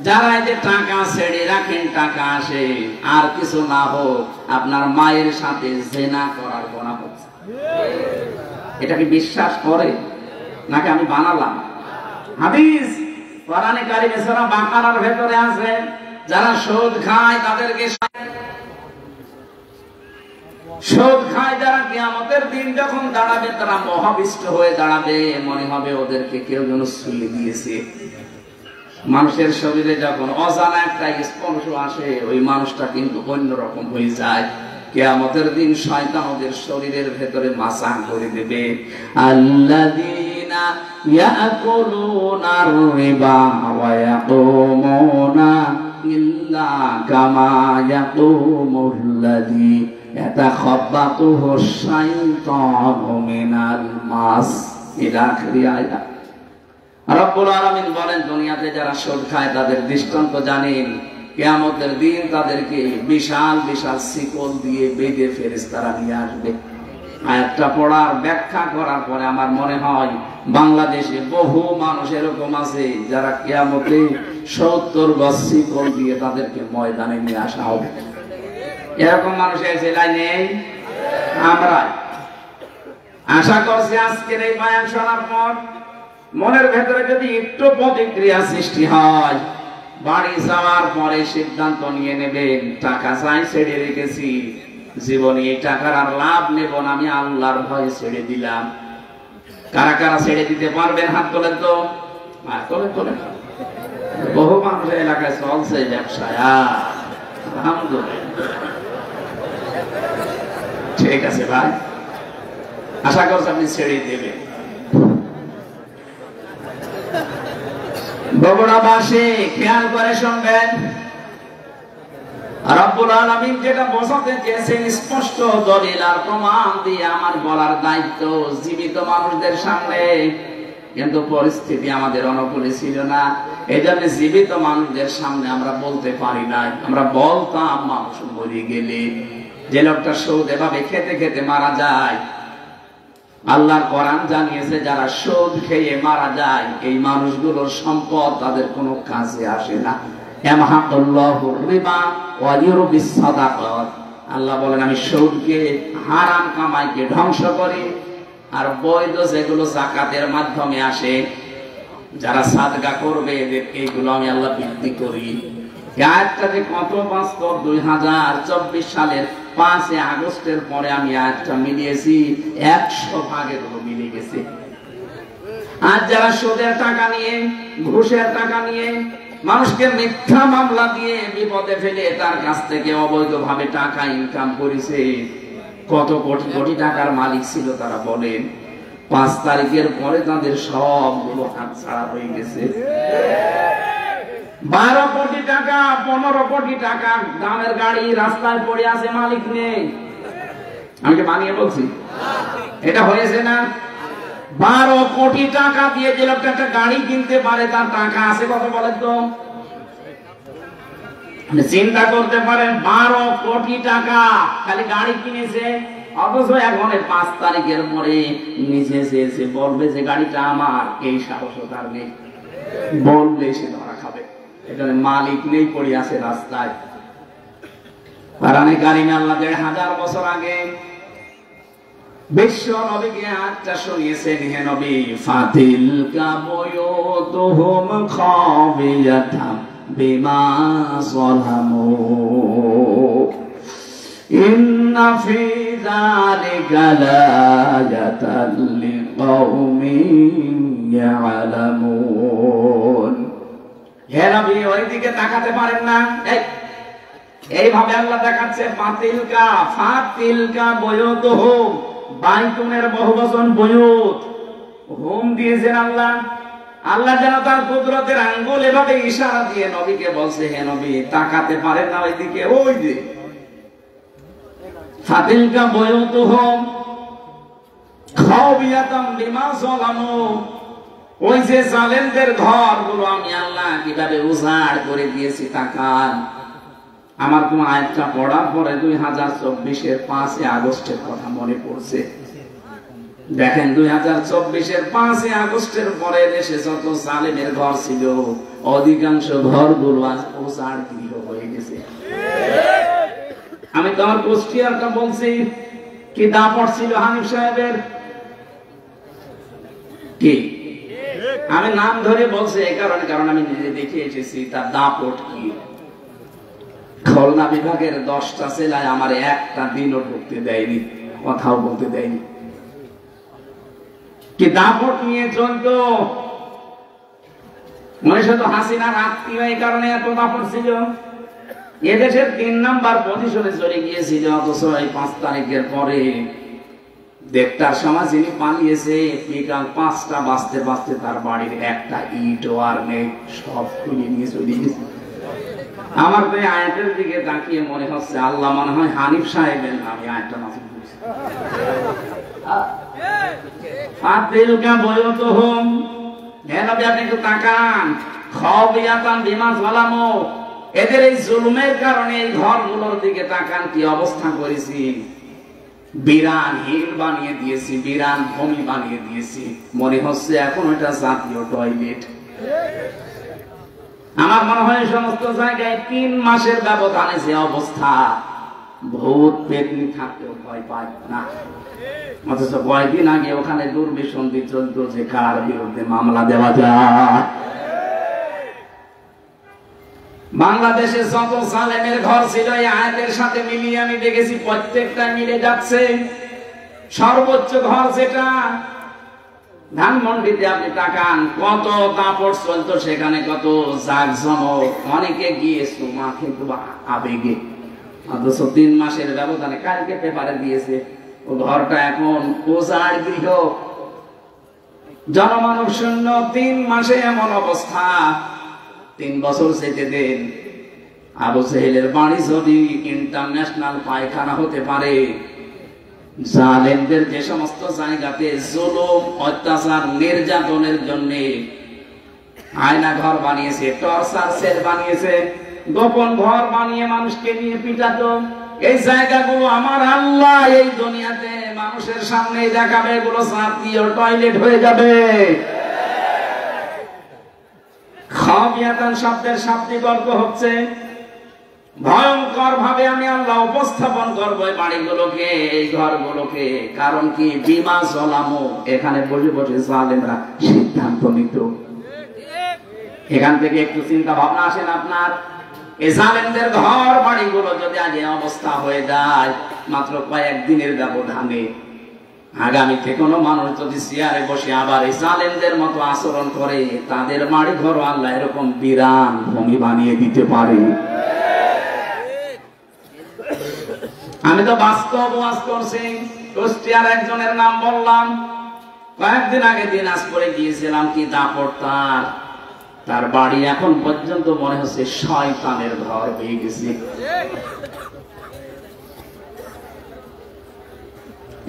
যারা এই যে টাকা ছেড়ে রাখেন, টাকা আসে, আর কিছু না হোক আপনার মায়ের সাথে জেনা করার গোনা হচ্ছে, এটা কি বিশ্বাস করে নাকি আমি বানালাম? হাদিস কোরআনে কারিমে সূরা বাকারার ভেতরে আছে, যারা সুদ খায় তাদেরকে, সুদ খায় যারা, কিয়ামতের দিন যখন দাঁড়াবে তারা মহাবিষ্ট হয়ে দাঁড়াবে, মনে হবে ওদেরকে কেউ যেন ছুঁয়ে দিয়েছে। মানুষের শরীরে যখন অজানা একটা স্পর্শ আসে, ওই মানুষটা কিন্তু অন্যরকম হয়ে যায়। কিয়ামতের দিন শয়তান ওদের শরীরের ভেতরে মাসাহ করে দেবে। আল্লাযীনা ইয়াকুলুনার রিবা ওয়া ইয়াকুমুনা ইল্লা কামা ইয়াকুমুল্লাযী ইয়াতাখাব্বাতুহু শাইতানু মিনাল মাস। ইলা আখিরি আয়াত। রব্বুল আলামিন বলেন, দুনিয়াতে যারা সুদ খায় তাদের দৃষ্টান্ত জানেন, কিয়ামতের দিন তাদেরকে বিশাল বিশাল শিকল দিয়ে বেঁধে ফেরেশতারা নিয়ে আসবে। আয়াতটা পড়ার ব্যাখ্যা করার পরে আমার মনে হয় বাংলাদেশে বহু মানুষ এরকম আছে যারা কিয়ামতে 70 গজ শিকল দিয়ে তাদেরকে ময়দানে নিয়ে আসা হবে। এরকম মানুষ এসে নেই। আমরা আশা করছি আজকের এই বয়ান শোনার পর মনের ভেতরে যদি একটু প্রতিক্রিয়া সৃষ্টি হয়, বাড়ি যাওয়ার পরে সিদ্ধান্ত নিয়ে নেবেন টাকা চাই ছেড়ে রেখেছি, জীবনে এই টাকার আর লাভ নেব না, আমি আল্লাহর ভয়ে ছেড়ে দিলাম। কারা কারা ছেড়ে দিতে পারবেন হাত তোলেন তো। তোলেন। বহু মানুষের এলাকায় চলছে ব্যবসায়। আলহামদুলিল্লাহ, ঠিক আছে ভাই, আশা করছি আপনি ছেড়ে দেবেন। বগুড়াবাসী খেয়াল করে শুনবেন, রব্বুল আলামিন যেটা বোঝাতে চেয়েছেন স্পষ্ট দলিল আর প্রমাণ দিয়ে আমার বলার দায়িত্ব জীবিত মানুষদের সামনে, কিন্তু পরিস্থিতি আমাদের অনুকূলে ছিল না, এই জন্য জীবিত মানুষদের সামনে আমরা বলতে পারি নাই। আমরা বলতাম মানুষ মরে গেলে, যে লোকটা সুদ এভাবে খেতে খেতে মারা যায়, আল্লাহর কোরআন জানিয়েছে যারা সুদ খেয়ে মারা যায় এই মানুষগুলোর সম্পদ তাদের কোনো কাজে আসে না। আল্লাহ বলেন আমি সুদকে, হারাম কামাইকে ধ্বংস করি, আর বৈধ যেগুলো যাকাতের মাধ্যমে আসে, যারা সাদকা করবে এদের এইগুলো আমি আল্লাহ বৃদ্ধি করি। আয়াতটা যে কত বাস্তব, 2024 সালের 5 আগস্টের পরে আমি আয়াতটা মিলিয়েছি, 100 ভাগের মিলে গেছে। আর যারা সুদের টাকা নিয়ে, ঘুষের টাকা নিয়ে, মানুষকে মিথ্যা মামলা দিয়ে বিপদে ফেলে তার কাছ থেকে অবৈধভাবে টাকা ইনকাম করেছে, কত কোটি কোটি টাকার মালিক ছিল তারা বলেন। 5 তারিখের পরে তাদের সবগুলো হাত ছাড়া হয়ে গেছে। 12 কোটি টাকা, 15 কোটি টাকা দামের গাড়ি রাস্তায় পড়ে আছে, মালিক নেই। আমি কি বানিয়ে বলছি? এটা হয়েছে না? 12 কোটি টাকা দিয়ে যে লোকটা একটা গাড়ি কিনতে পারে তার টাকা আছে কত বলেন তো? চিন্তা করতে পারেন, 12 কোটি টাকা খালি গাড়ি কিনেছে, অথচ এখন 5 তারিখের পরে নিচে এসে বলবে যে গাড়িটা আমার, এই সাহস তার নেই। বললে সে ধরা খাবে। এখানে মালিক নেই, পড়ে আছে রাস্তায়। আল্লাহ 1000 বছর আগে বিশ্ব নবীকে আয়াতটা শুনিয়েছেন, হে নবী, ফাতিলকা বুয়ুতুহুম খাবিয়াতাম বিমা যালামু ইন্না ফি যালিকা লায়াতাল লিকাউমিন ইয়ালামুন। হে নবী, ওইদিকে তাকাতে পারেন না? এইভাবে আল্লাহ দেখাচ্ছে, ফাতিলকা বুয়ুতুহুম, বাইতুনের বহুবচন বুয়ুত, হোম দিয়েছেন আল্লাহ। আল্লাহ যেন তার কুদরতের আঙ্গুল এভাবে ইশারা দিয়ে নবীকে বলছে, হে নবী তাকাতে পারেন না ওইদিকে? ওই যে ফাতিলকা বুয়ুতুহুম খাবিয়াতাম বিমা যালামু, ওই যে জালেমদের ঘরগুলো আমি আল্লাহ কিভাবে উজাড় করে দিয়েছি তাকান। আমার কোন আয়াতটা পড়ার পরে 2024-এর 5 আগস্টের কথা মনে পড়ছে। দেখেন 2024-এর 5 আগস্টের পরে দেশে যত জালেমের ঘর ছিল অধিকাংশ ঘরগুলো আজ উজাড় গৃহ হয়ে গেছে। আমি তো আমার কুষ্টিয়ারটা বলছি, কি দাপট ছিল হানিফ সাহেবের, কি আমি নাম ধরে বলছি এই কারণে, কারণ আমি নিজে দেখে এসেছি তার দাপট কি। খুলনা বিভাগের 10টা জেলায় আমার একটা দিনও ঢুকতে দেয়নি, কথাও বলতে দেয়নি। কি দাপট নিয়ে চলতো। মনে তো হাসিনার আত্মীয়, এই কারণে এত দাপট ছিল। এদেশের 3 নাম্বার পজিশনে চলে গিয়েছিল, অথচ এই 5 তারিখের পরে 1টার সময় যিনি পালিয়েছে, বিকাল 5টা বাজতে বাজতে তার বাড়ির একটা ইটও আর নেই, সব খুলে নিয়ে চলে গেছে। আমার তো এই আয়াতের দিকে তাকিয়ে মনে হচ্ছে আল্লাহ মনে হয় হানিফ সাহেবের নামে আয়াতটা নাযিল করেছে। ফাতিলকা বুয়ুতুহুম, হে নবী আপনি একটু তাকান, খাবিয়াতাম বিমা যালামু, এদের এই জুলুমের কারণে এই ঘরগুলোর দিকে তাকান কি অবস্থা করেছি। বিরান হিল বানিয়ে দিয়েছি, বিরান ভূমি বানিয়ে দিয়েছি, মনে হচ্ছে এখন ওটা জাতীয় টয়লেট। আমার মনে হয় সমস্ত জায়গায় 3 মাসের ব্যবধানে যে অবস্থা, ভূত পেতনি থাকতেও ভয় পায় না। অথচ কয়েকদিন আগে ওখানে দুর্বিসন্ধি চলত যে কার বিরুদ্ধে মামলা দেওয়া যায়। বাংলাদেশে যত জালেমের ঘর ছিল এই আয়াতের সাথে মিলিয়ে আমি দেখেছি প্রত্যেকটা মিলে যাচ্ছে। সর্বোচ্চ ঘর যেটা ধানমন্ডিতে আপনি তাকান, কত দাপট চলতো সেখানে, কত জাঁকজমক, অনেকে গিয়ে সুমা কিন্তু আবেগে। অথচ 3 মাসের ব্যবধানে কালকে পেপারে দিয়েছে ও ঘরটা এখন উজাড় গৃহ, জনমানব শূন্য। 3 মাসে এমন অবস্থা। 3 বছর যেতে দেন, আবু জেহেলের বাড়ি যদি ইন্টারন্যাশনাল পায়খানা হতে পারে, জালেমদের যে সমস্ত জায়গাতে জুলুম, অত্যাচার, নির্যাতনের জন্য আয়না ঘর বানিয়েছে, টর্চার সেল বানিয়েছে, গোপন ঘর বানিয়ে মানুষকে নিয়ে পিটাতো, এই জায়গাগুলো আমার আল্লাহ এই দুনিয়াতে মানুষের সামনে দেখাবে, এগুলো জাতীয় টয়লেট হয়ে যাবে। খাবিয়াতান শব্দের শাব্দিক অর্থ হচ্ছে ভয়ঙ্কর ভাবে আমি আল্লাহ উপস্থাপন করবো এই বাড়িগুলোকে, এই ঘরগুলোকে। কারণ কি, বিমা জলামো, এখানে বসে বসে জালেমরা সিদ্ধান্ত নিত। এখান থেকে একটু চিন্তা ভাবনা আসেন আপনার, এই জালেমদের ঘর বাড়িগুলো যদি আজ অবস্থা হয়ে যায় মাত্র কয়েকদিনের ব্যবধানে, আগামীতে কোনো মানুষ যদি চেয়ারে বসে আবার এই জালেমদের মতো আচরণ করে, তাদের বাড়ি ঘর আল্লাহ এরকম বিরান ভূমি বানিয়ে দিতে পারে। আমি তো বাস্তব ওয়াজ করছি। কুষ্টিয়ার একজনের নাম বললাম, কয়েকদিন আগে দিনাজপুরে গিয়েছিলাম, কি দাপট তার বাড়ি এখন পর্যন্ত মনে হচ্ছে শয়তানের ঘর হয়ে গেছে।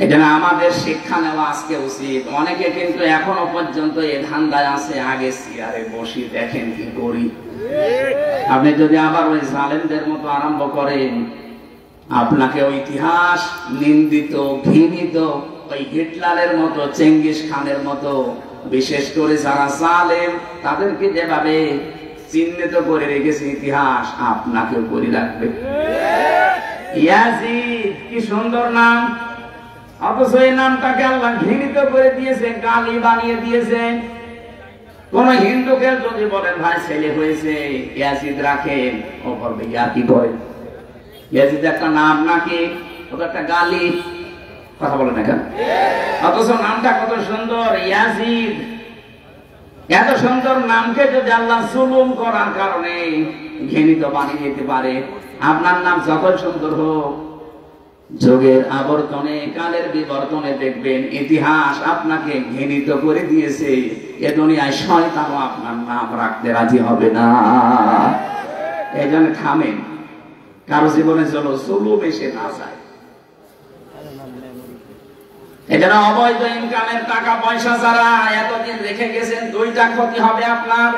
এটা আমাদের শিক্ষা নেওয়া আজকে উচিত। অনেকে কিন্তু এখনো পর্যন্ত এ ধান্দায় আছে, আগে চেয়ারে বসি দেখেন কি করি। আপনি যদি আবার ওই জালেমদের মতো আরম্ভ করেন, আপনাকে ওই ইতিহাস নিন্দিত, ঘৃণিত, ওই হিটলারের মতো, চেঙ্গিস খানের মতো, বিশেষ করে যারা জালেম তাদেরকে যেভাবে চিহ্নিত করে রেখেছে ইতিহাস, আপনাকেও করে রাখবে। ইয়াজিদ, কি সুন্দর নাম, অথচ এই নামটাকে আল্লাহ ঘৃণিত করে দিয়েছে, গালি বানিয়ে দিয়েছে। কোন হিন্দুকে যদি বলেন ভাই ছেলে হয়েছে ইয়াজিদ রাখেন, ও বলবে ইয়া কি করে, ইয়াজিদ একটা নাম নাকি, ওটা একটা গালি, কথা বলে না কেন? অথচ নামটা কত সুন্দর, ইয়াজিদ। এত সুন্দর নামকে যদি আল্লাহ জুলুম করার কারণে ঘৃণিত বানিয়ে দিতে পারে, আপনার নাম যতই সুন্দর হোক, যুগের আবর্তনে, কালের বিবর্তনে দেখবেন ইতিহাস আপনাকে ঘৃণিত করে দিয়েছে। এ দুনিয়ায় শয়তানও আপনার নাম রাখতে রাজি হবে না। এই জন্য থামেন, কারো জীবনে যেন জুলুম এসে না যায়। এজন্য অবৈধ ইনকামের টাকা পয়সা যারা এতদিন রেখে গেছেন, 2টা ক্ষতি হবে আপনার।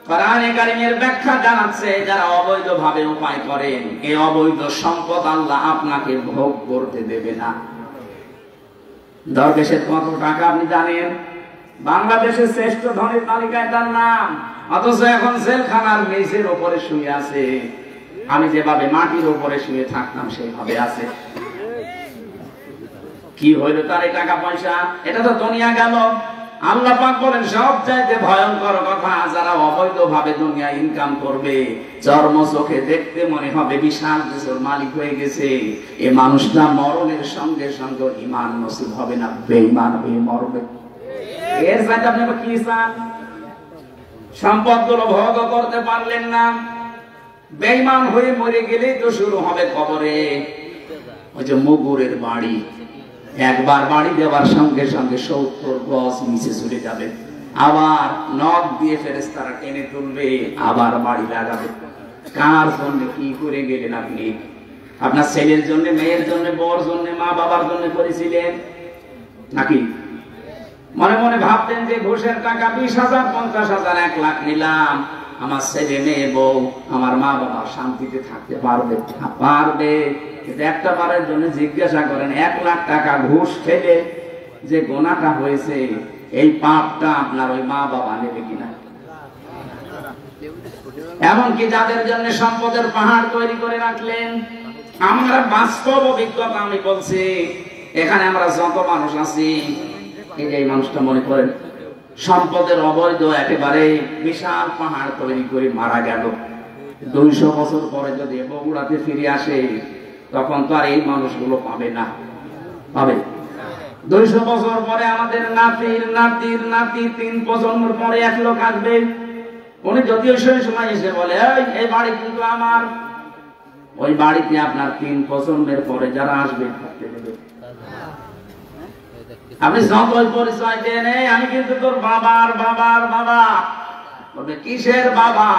কোরআনে কারীমের ব্যাখ্যা জানাচ্ছে, যারা অবৈধ ভাবে উপায় করেন, এই অবৈধ সম্পদ আল্লাহ আপনাকে ভোগ করতে দেবে না। দরবেশের কত টাকা আপনি জানেন? বাংলাদেশের শ্রেষ্ঠ ধনীর তালিকায় তার নাম, অথচ এখন জেলখানার মেঝের উপরে শুয়ে আছে। আমি যেভাবে মাটির উপরে শুয়ে থাকতাম সেইভাবে আছে। কি হইল তার এই টাকা পয়সা? এটা তো দুনিয়া গেল। আল্লাহ পাক বলেন সবচাইতে ভয়ঙ্কর কথা, যারা অবৈধ ভাবে দুনিয়া ইনকাম করবে, চর্ম চোখে দেখতে মনে হবে বিশাল কিছুর মালিক হয়ে গেছে, এ মানুষটা মরণের সঙ্গে সঙ্গে ঈমান নসিব হবে না, বেঈমান হয়ে মরবে। এর চাইতে আপনি কি চান? সম্পদগুলো ভোগ করতে পারলেন না, বেঈমান হয়ে মরে গেলেই তো শুরু হবে কবরে। ওই যে মুগুরের বাড়ি, একবার বাড়ি দেওয়ার সঙ্গে সঙ্গে 70 গজ নিচে চলে যাবে, আবার নখ দিয়ে ফেরেশতারা টেনে তুলবে, আবার বাড়ি লাগাবে। কার জন্য কি করে গেলেন আপনি? আপনার ছেলের জন্য, মেয়ের জন্য, বর জন্য, মা বাবার জন্য করেছিলেন নাকি? মনে মনে ভাবতেন যে ঘুষের টাকা 20,000, 50,000, 1 লাখ নিলাম, আমার ছেলে মেয়ে বউ, আমার মা বাবা শান্তিতে থাকতে পারবে। কিন্তু একটা বারের জন্য জিজ্ঞাসা করেন 1 লাখ টাকা ঘুষ খেলে যে গোনাটা হয়েছে এই পাপটা আপনার ওই মা বাবা নেবে কিনা? এমনকি যাদের জন্য সম্পদের পাহাড় তৈরি করে রাখলেন, আমরা বাস্তব অভিজ্ঞতা আমি বলছি, এখানে আমরা যত মানুষ আছি, এই মানুষটা মনে করেন সম্পদের অবৈধ একেবারে বিশাল পাহাড় তৈরি করে মারা গেল, 200 বছর পরে যদি বগুড়াতে ফিরে আসে তখন তো আর এই মানুষগুলো পাবে না, পাবে? 200 বছর পরে আমাদের নাতির নাতির নাতি 3 প্রজন্মের পরে এক লোক আসবে, উনি যদিও সেই সময় এসে বলে এই বাড়ি কিন্তু আমার, ওই বাড়িতে আপনার 3 প্রজন্মের পরে যারা আসবে থাকতে দেবে। আপনি যতই পরিচয় দেন আমি কিন্তু তোর বাবার বাবার বাবা, বলবে কিসের বাবা?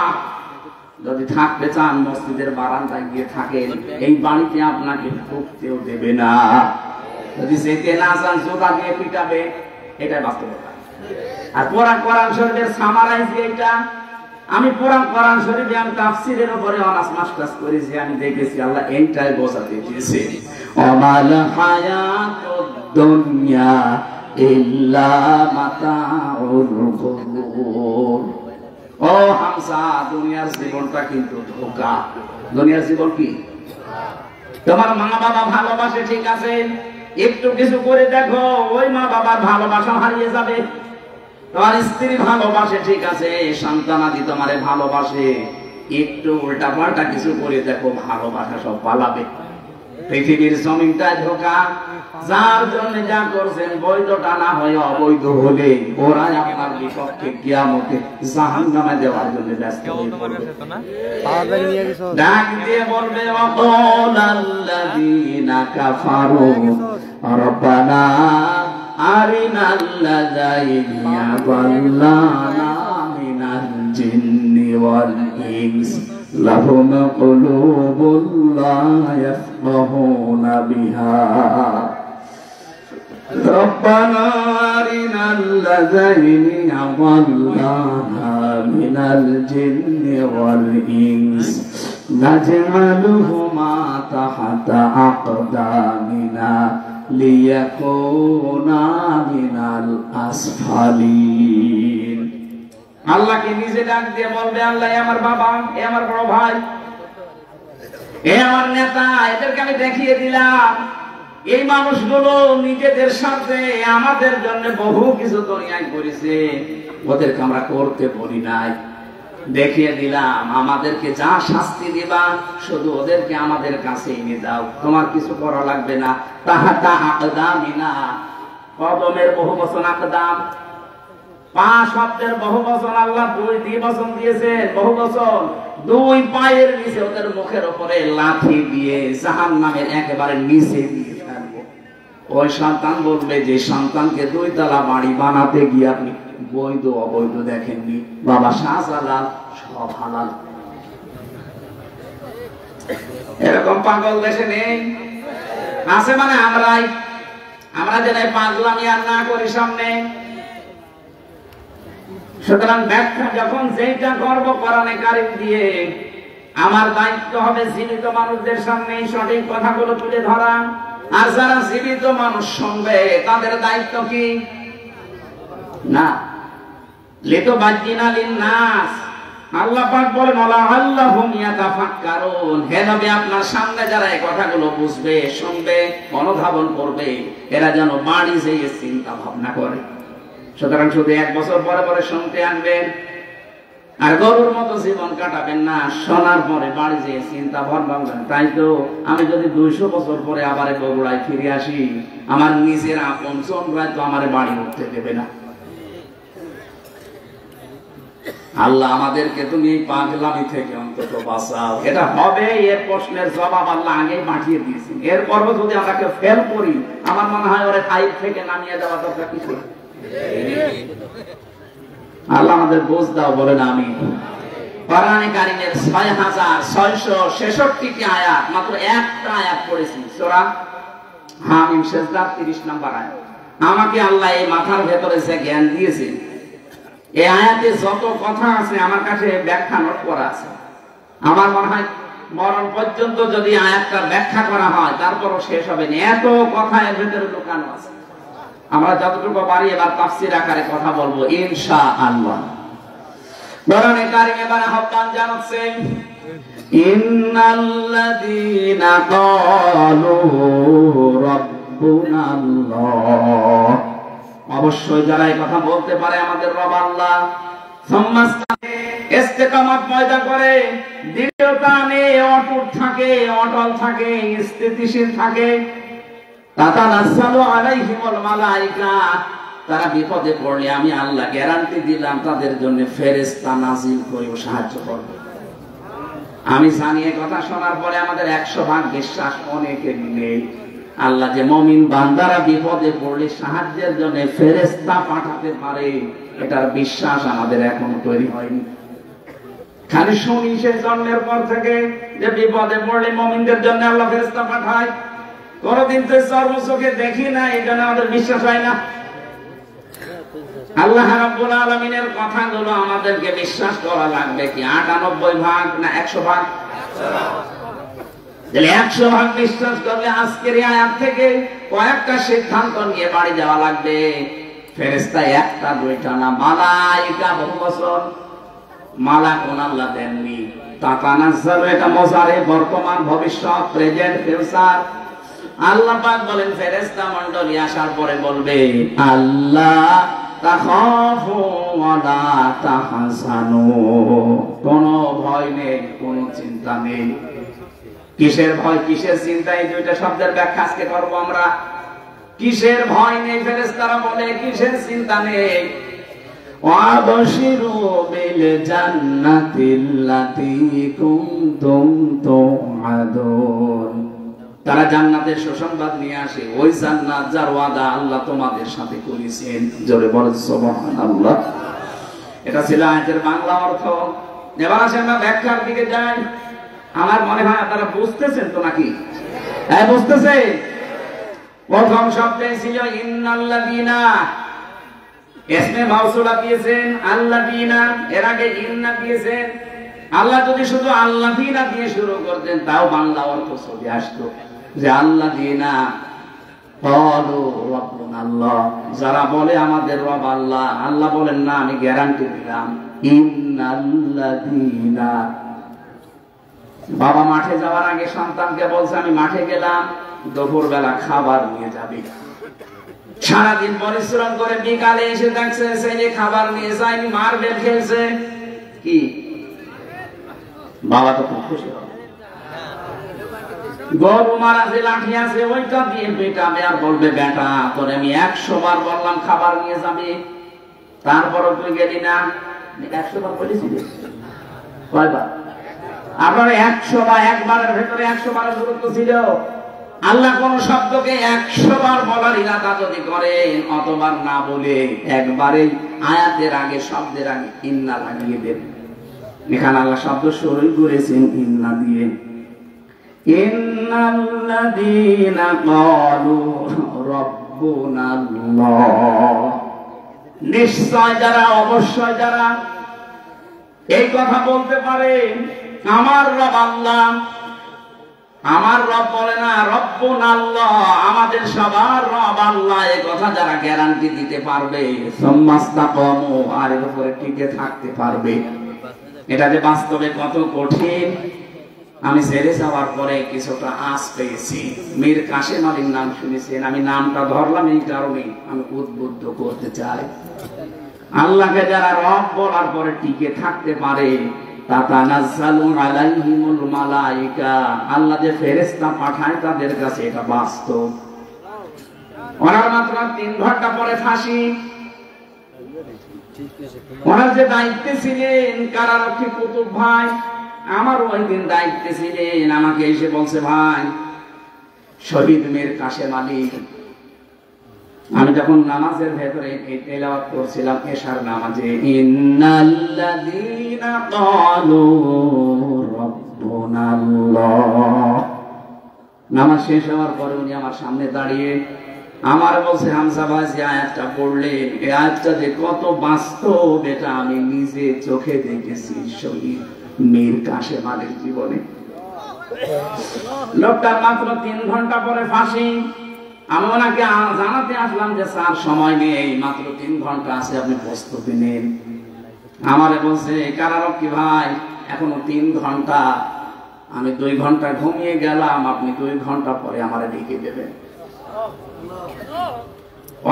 যদি থাকতে চান মসজিদের বারান্দায় গিয়ে থাকেন, এই বাড়িতে আপনাকে ঢুকতেও দেবে না। যদি যেতে না চান জোতা দিয়ে পিটাবে, এটাই বাস্তবতা। আর কোরআন শরীফের সামারাইজ এইটা, আমি কোরআন শরীফে আমি তাফসীরের উপরে অনার্স মাস্টার্স করেছি, আমি দেখেছি আল্লাহ এইটাই বোঝাতে চেয়েছে, ওমাল হায়াতুদ দুনিয়া ইল্লা মাতাউল গুরুর। ও হামসা, দুনিয়ার জীবনটা কিন্তু ধোঁকা। দুনিয়ার জীবন কি? তোমার মা বাবা ভালোবাসে ঠিক আছে, একটু কিছু করে দেখো ওই মা বাবার ভালোবাসা হারিয়ে যাবে। তোমার স্ত্রী ভালোবাসে ঠিক আছে, সন্তানাদি তোমারে ভালোবাসে, একটু উল্টা পাল্টা কিছু করে দেখো ভালোবাসা সব পালাবে। পৃথিবীর জমিনটা ধোঁকা, যার জন্য যা করছেন বৈধটা না হয়ে অবৈধ হলে ওরাই আপনার বিপক্ষে কিয়ামতে জাহান্নামে দেওয়ার জন্য ব্যস্ত হয়ে পড়বে। ডাক দিয়ে বলবে ওয়াকালাল্লাযীনা কাফারু রব্বানা আরিনাল্লাযাইনি আযাল্লানা মিনাল জিন্নি ওয়াল ইনস লাহুম কুলুবুন লা ইয়াফকাহুনা বিহা রব্বানা আরিনাল্লাযাইনি আযাল্লানা মিনাল জিন্নি ওয়াল ইনস নাজআলুহুমা তাহতা আকদামিনা লিয়াকুনা মিনাল আসফালিন। আল্লাহকে নিজে ডাক দিয়ে বলবে আল্লাহ আমার বাবা, এ আমার বড় ভাই, এ আমার নেতা, এদেরকে আমি দেখিয়ে দিলাম এই মানুষগুলো নিজেদের সাথে আমাদের জন্য বহু কিছু দুনিয়ায় করেছে, ওদেরকে আমরা করতে বলি নাই, দেখিয়ে দিলাম আমাদেরকে যা শাস্তি দিবা শুধু ওদেরকে আমাদের কাছে এনে দাও, তোমার কিছু করা লাগবে না। তাহাতা আকদামিনা, কদমের বহু বচন আকদাম, 5 শব্দের বহু বচন, আল্লাহ 2 দ্বিবচন দিয়েছেন, বহু বচন। 2 পায়ের নিচে ওদের মুখের উপরে লাঠি দিয়ে জাহান্নামের একেবারে নিচে দিয়ে ফেলবো। ওই সন্তান বলবে যে সন্তানকে 2 তলা বাড়ি বানাতে গিয়ে আপনি বৈধ অবৈধ দেখেননি, বাবা শাহজালাল সব হালাল। এরকম পাগল দেশে নেই, আছে মানে আমরা যেন পাগলামি আর না করি সামনে। সুতরাং ব্যাখ্যা যখন যেটা করব কোরআনে কারীম দিয়ে, আমার দায়িত্ব হবে জীবিত মানুষদের সামনে সঠিক কথাগুলো তুলে ধরা। আর যারা জীবিত মানুষ শুনবে তাদের দায়িত্ব কি? না লিতো বাজ্জিনা লিন্নাস, আল্লাহ পাক বলেন লাআল্লাহুম ইয়াতাফাক্কারুন, হে নবী আপনার সামনে যারা এই কথাগুলো বুঝবে, শুনবে, অনুধাবন করবে, এরা যেন বাড়ি যেয়ে চিন্তা ভাবনা করে। সুতরাং শুধু 1 বছর পরে পরে শুনতে আনবেন আর গরুর মতো জীবন কাটাবেন না, শোনার পরে বাড়ি যেয়ে চিন্তা ভাববেন। তাই তো আমি যদি 200 বছর পরে আবার বগুড়ায় ফিরে আসি, আমার নিজের আপন জনরা তো আমার বাড়ি উঠতে দেবে না। আল্লাহ আমাদেরকে তুমি এই পাগলামি থেকে অন্তত বাঁচাও। এটা হবে, এর প্রশ্নের জবাব আল্লাহ আগেই পাঠিয়ে দিয়েছেন। এরপরও যদি আমরা কেউ ফেল করি, আমার মনে হয় ওরা 5 থেকে নামিয়ে দেওয়া দরকার কিছু। আল্লাহ আমাদের বোঝ দাও, বলেন আমিন। কোরআনে কারীমের 6666টি আয়াত, মাত্র একটা আয়াত পড়েছি, সূরা হামিম সেজদা 30 নম্বর আয়াত। আমাকে আল্লাহ এই মাথার ভেতরে যে জ্ঞান দিয়েছে, এই আয়াতে যত কথা আছে আমার কাছে ব্যাখ্যা নোট করা আছে। আমার মনে হয় মরণ পর্যন্ত যদি আয়াতটা ব্যাখ্যা করা হয় তারপরও শেষ হবে না, এত কথা এর ভিতরে লুকানো আছে। আমরা যতটুকু পারি এবার তাফসীর আকারে কথা বলবো ইনশাআল্লাহ। কোরআনে কারিমে এবার আহ্বান জানাচ্ছে ইন্নাল্লাযীনা ক্বালু রাব্বুনাল্লাহ, অবশ্যই যারা এই কথা বলতে পারে আমাদের রব আল্লাহ, ইস্তেকামত পয়দা করে, দৃঢ়তা নিয়ে অটুট থাকে, অটল থাকে, স্থিতিশীল থাকে, তাতানাজ্জালু আলাইহিমুল মালায়েকা, তারা বিপদে পড়লে আমি আল্লাহ গ্যারান্টি দিলাম তাদের জন্য ফেরেশতা নাজিল করে সাহায্য করবে। আমি জানি এই কথা শোনার পরে আমাদের 100% বিশ্বাস অনেকের নেই। আল্লাহ যে মুমিন বান্দারা বিপদে পড়লে সাহায্যের জন্য ফেরেশতা পাঠাতে পারে, এটার বিশ্বাস আমাদের এখনো তৈরি হয়নি। খালি শুনি সেই জন্মের পর থেকে যে বিপদে পড়লে মুমিনদের জন্য আল্লাহ ফেরেশতা পাঠায়, কোনদিন তো চোখে দেখি না, এই জন্য আমাদের বিশ্বাস হয় না। আল্লাহ রাব্বুল আলামিনের কথাগুলো আমাদেরকে বিশ্বাস করা লাগবে কি 98% না 100%? 100% বিশ্বাস করলে আজকের এই আয়াত থেকে কয়েকটা সিদ্ধান্ত নিয়ে বাড়ি যাওয়া লাগবে। ফেরেশতা একটা দুইটা না, মালায়েকা বহু বছর। মালা কোন আল্লাহ দেননি, তাতানাজ্জালু, এটা মুজারে, বর্তমান, ভবিষ্যৎ, প্রেজেন্ট, ফিউচার। আল্লাহ পাক বলেন ফেরেশতা মণ্ডলী আসার পরে বলবে আল্লাহ তাখাফু ওয়া লা তাহজানু, কোনো ভয় নেই, কোনো চিন্তা নেই। কিসের ভয় কিসের চিন্তা, এই দুইটা শব্দের ব্যাখ্যা আজকে করব আমরা। কিসের ভয় নেই ফেরেশতারা বলে, কিসের চিন্তা নেই। ওয়াবশিরু বিল জান্নাতিল্লাতী কুনতুম তুআদুন, তারা জান্নাতের সুসংবাদ নিয়ে আসে, ওই জান্নাত যার ওয়াদা আল্লাহ তোমাদের সাথে করেছেন। জোরে বলেন সুবহানাল্লাহ। এটা ছিল আয়াতের বাংলা অর্থ। এবার আসেন আমরা ব্যাখ্যার দিকে যাই। আমার মনে হয় আপনারা বুঝতেছেন তো নাকি? হ্যাঁ বুঝতেছেন। প্রথম শব্দে ছিল ইন্নাল্লাযীনা, ইসমে মাউসুলা দিয়েছেন আল্লাযীনা, এর আগে ইন্না দিয়েছেন। আল্লাহ যদি শুধু আল্লাযীনা দিয়ে শুরু করতেন তাও বাংলা অর্থ চলে আসতো, যে আল্লাযীনা ক্বালু রাব্বুনাল্লাহ, যারা বলে আমাদের রব আল্লাহ। আল্লাহ বলেন না, আমি গ্যারান্টি দিলাম ইন্নাল্লাযীনা। বাবা মাঠে যাওয়ার আগে সন্তানকে বলছে আমি মাঠে গেলাম, দুপুর বেলা খাবার নিয়ে যাবে। সারাদিন পরিশ্রম করে বিকালে এসে দেখছে ছেলে খাবার নিয়ে যায়নি, মারবেল খেলছে, কি বাবা তো খুব খুশি হবে। গরু মারা যে লাঠি আছে ওইটা দিয়ে পেটাবে আর বলবে বেটা তোরে আমি 100 বার বললাম খাবার নিয়ে যাবে, তারপরও তুই গেলি না। 100 বার বলেছি, কয়বার? আপনার 100 বার, একবারের ভেতরে 100 বারের গুরুত্ব ছিল। আল্লাহ কোন শব্দকে 100 বার বলার ইরাদা যদি করেন, অতবার না বলে একবারে আয়াতের আগে শব্দের আগে ইন্না লাগিয়ে দেন। এখানে আল্লাহ শব্দ শুরু করেছেন ইন্না দিয়ে। ইন্নাল্লাযীনা ক্বালু রাব্বুনাল্লাহ, নিশ্চয় যারা, অবশ্যই যারা এই কথা বলতে পারে আমার রব আল্লাহ। আমার রব বলে না রব্বুনাল্লাহ, আমাদের সবার রব আল্লাহ, এই কথা যারা গ্যারান্টি দিতে পারবে, সুম্মাস্তাকামু, আর এর উপরে টিকে থাকতে পারবে। এটা যে বাস্তবে কত কঠিন আমি ছেড়ে যাওয়ার পরে কিছুটা আশ পেয়েছি। মীর কাসেম আলীর নাম শুনেছেন, আমি নামটা ধরলাম এই কারণে আমি উদ্বুদ্ধ করতে চাই। আল্লাহকে যারা রব বলার পরে টিকে থাকতে পারে, তাতানাজ্জালু আলাইহিমুল মালায়েকা, আল্লাহ যে ফেরেশতা পাঠায় তাদের কাছে, এটা বাস্তব। ওনার মাত্র 3 ঘন্টা পরে ফাঁসি। ওনার যে দায়িত্বে ছিলেন কারারক্ষী কুতুব ভাই, আমার ওই দিন দায়িত্বে ছিলেন, আমাকে এসে বলছে ভাই শহীদ মীর কাসেম আলী, আমি যখন নামাজের ভেতরে তেলাওয়াত করছিলাম এশার নামাজে, ইন্নাল্লাযীনা ক্বালু রাব্বুনাল্লাহ, নামাজ শেষ হওয়ার পরে উনি আমার সামনে দাঁড়িয়ে আমার বলছে হামজা ভাই যে আয়াতটা পড়লেন, এই আয়াতটা যে কত বাস্তব এটা আমি নিজে চোখে দেখেছি শহীদ মীর কাসেম আলীর জীবনে। লোকটার মাত্র 3 ঘন্টা পরে ফাঁসি। আমি ওনাকে জানাতে আসলাম যে স্যার সময় নেই, মাত্র 3 ঘন্টা আছে, আপনি প্রস্তুতি নিন। আমারে বলছে কারারক্ষী ভাই এখনো 3 ঘন্টা, আমি 2 ঘন্টা ঘুমিয়ে গেলাম, আপনি 2 ঘন্টা পরে আমারে ডেকে দেবেন।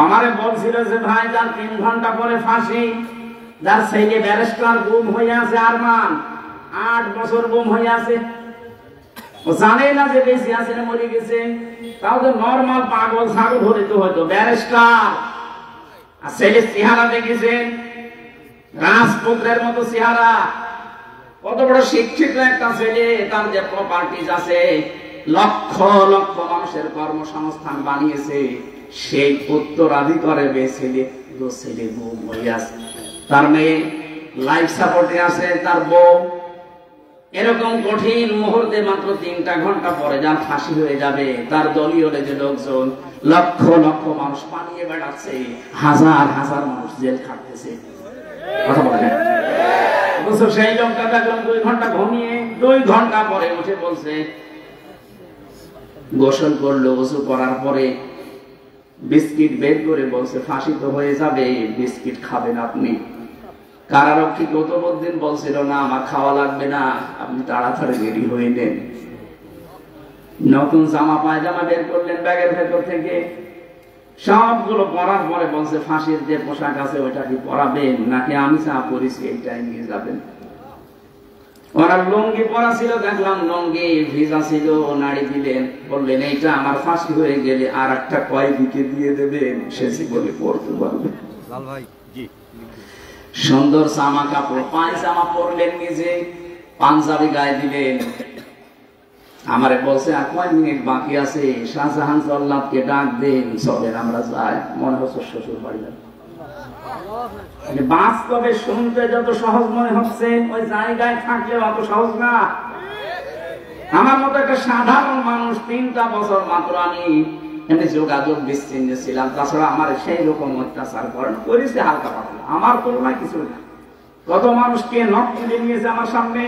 আমারে বলছিল যে ভাই যার 3 ঘন্টা পরে ফাঁসি, যার ছেলে ব্যারিস্টার গুম হয়ে আছে, আরমান 8 বছর গুম হয়ে আছে, ও জানে না যে বেঁচে আছে না মরে গেছে। তাও তো নরমাল পাগল ছাগল ধরে তো হয়তো ব্যারিস্টার। আর ছেলে চেহারা দেখেছেন রাজপুত্রের মতো চেহারা, কত বড় শিক্ষিত একটা ছেলে, তার যে প্রপার্টিজ আছে, লক্ষ লক্ষ মানুষের কর্মসংস্থান বানিয়েছে, সেই উত্তরাধিকারে ছেলে ছেলে বউ হয়ে আছে, তার মেয়ে লাইফ সাপোর্টে আছে, তার বউ। এরকম কঠিন মুহূর্তে মাত্র 3টা ঘন্টা পরে যার ফাঁসি হয়ে যাবে, তার দলীয় যে লোকজন লক্ষ লক্ষ মানুষ পালিয়ে বেড়াচ্ছে, হাজার হাজার মানুষ জেল খাটতেছে। কথা বলে সেই লোকটা দেখলাম 2 ঘন্টা ঘুমিয়ে 2 ঘন্টা পরে উঠে বলছে, গোসল করলো, গোসল করার পরে বিস্কিট বের করে বলছে ফাঁসি তো হয়ে যাবে, বিস্কিট খাবেন আপনি। কারারক্ষী গতদিন বলছিল না আমার খাওয়া লাগবে না, আপনি তাড়াতাড়ি রেডি হয়ে নেন। নতুন জামা পায়জামা বের করলেন ব্যাগের ভেতর থেকে, সবগুলো পরার পরে বলছে ফাঁসির যে পোশাক আছে ওইটা কি পরাবেন নাকি আমি যা পরেছি এইটাই নিয়ে যাবেন। ওনার লুঙ্গি পরা ছিল, দেখলাম লুঙ্গি ভিজা ছিল, নাড়ি দিলেন, বললেন এইটা আমার ফাঁসি হয়ে গেলে আর একটা কয়েদিকে দিয়ে দেবেন, সে জীবনে পড়তে পারবে। সুন্দর জামা কাপড় পায়জামা পরলেন, নিজে পাঞ্জাবি গায়ে দিলেন। আমারে বলছে আর কয় মিনিট বাকি আছে, শাহজাহান জল্লাদকে ডাক দেন, চলেন আমরা যাই। মনে হচ্ছে শ্বশুর বাড়ি যাবে। বাস্তবে শুনতে যত সহজ মনে হচ্ছে, ওই জায়গায় থাকলে অত সহজ না। আমার মতো একটা সাধারণ মানুষ 3টা বছর মাত্র আমি এমনি যোগাযোগ বিচ্ছিন্ন ছিলাম, তাছাড়া আমার সেই রকম অত্যাচার করেছে হালকা পাতলা, আমার তুলনায় কিছু না। কত মানুষকে নখ তুলে নিয়েছে আমার সামনে,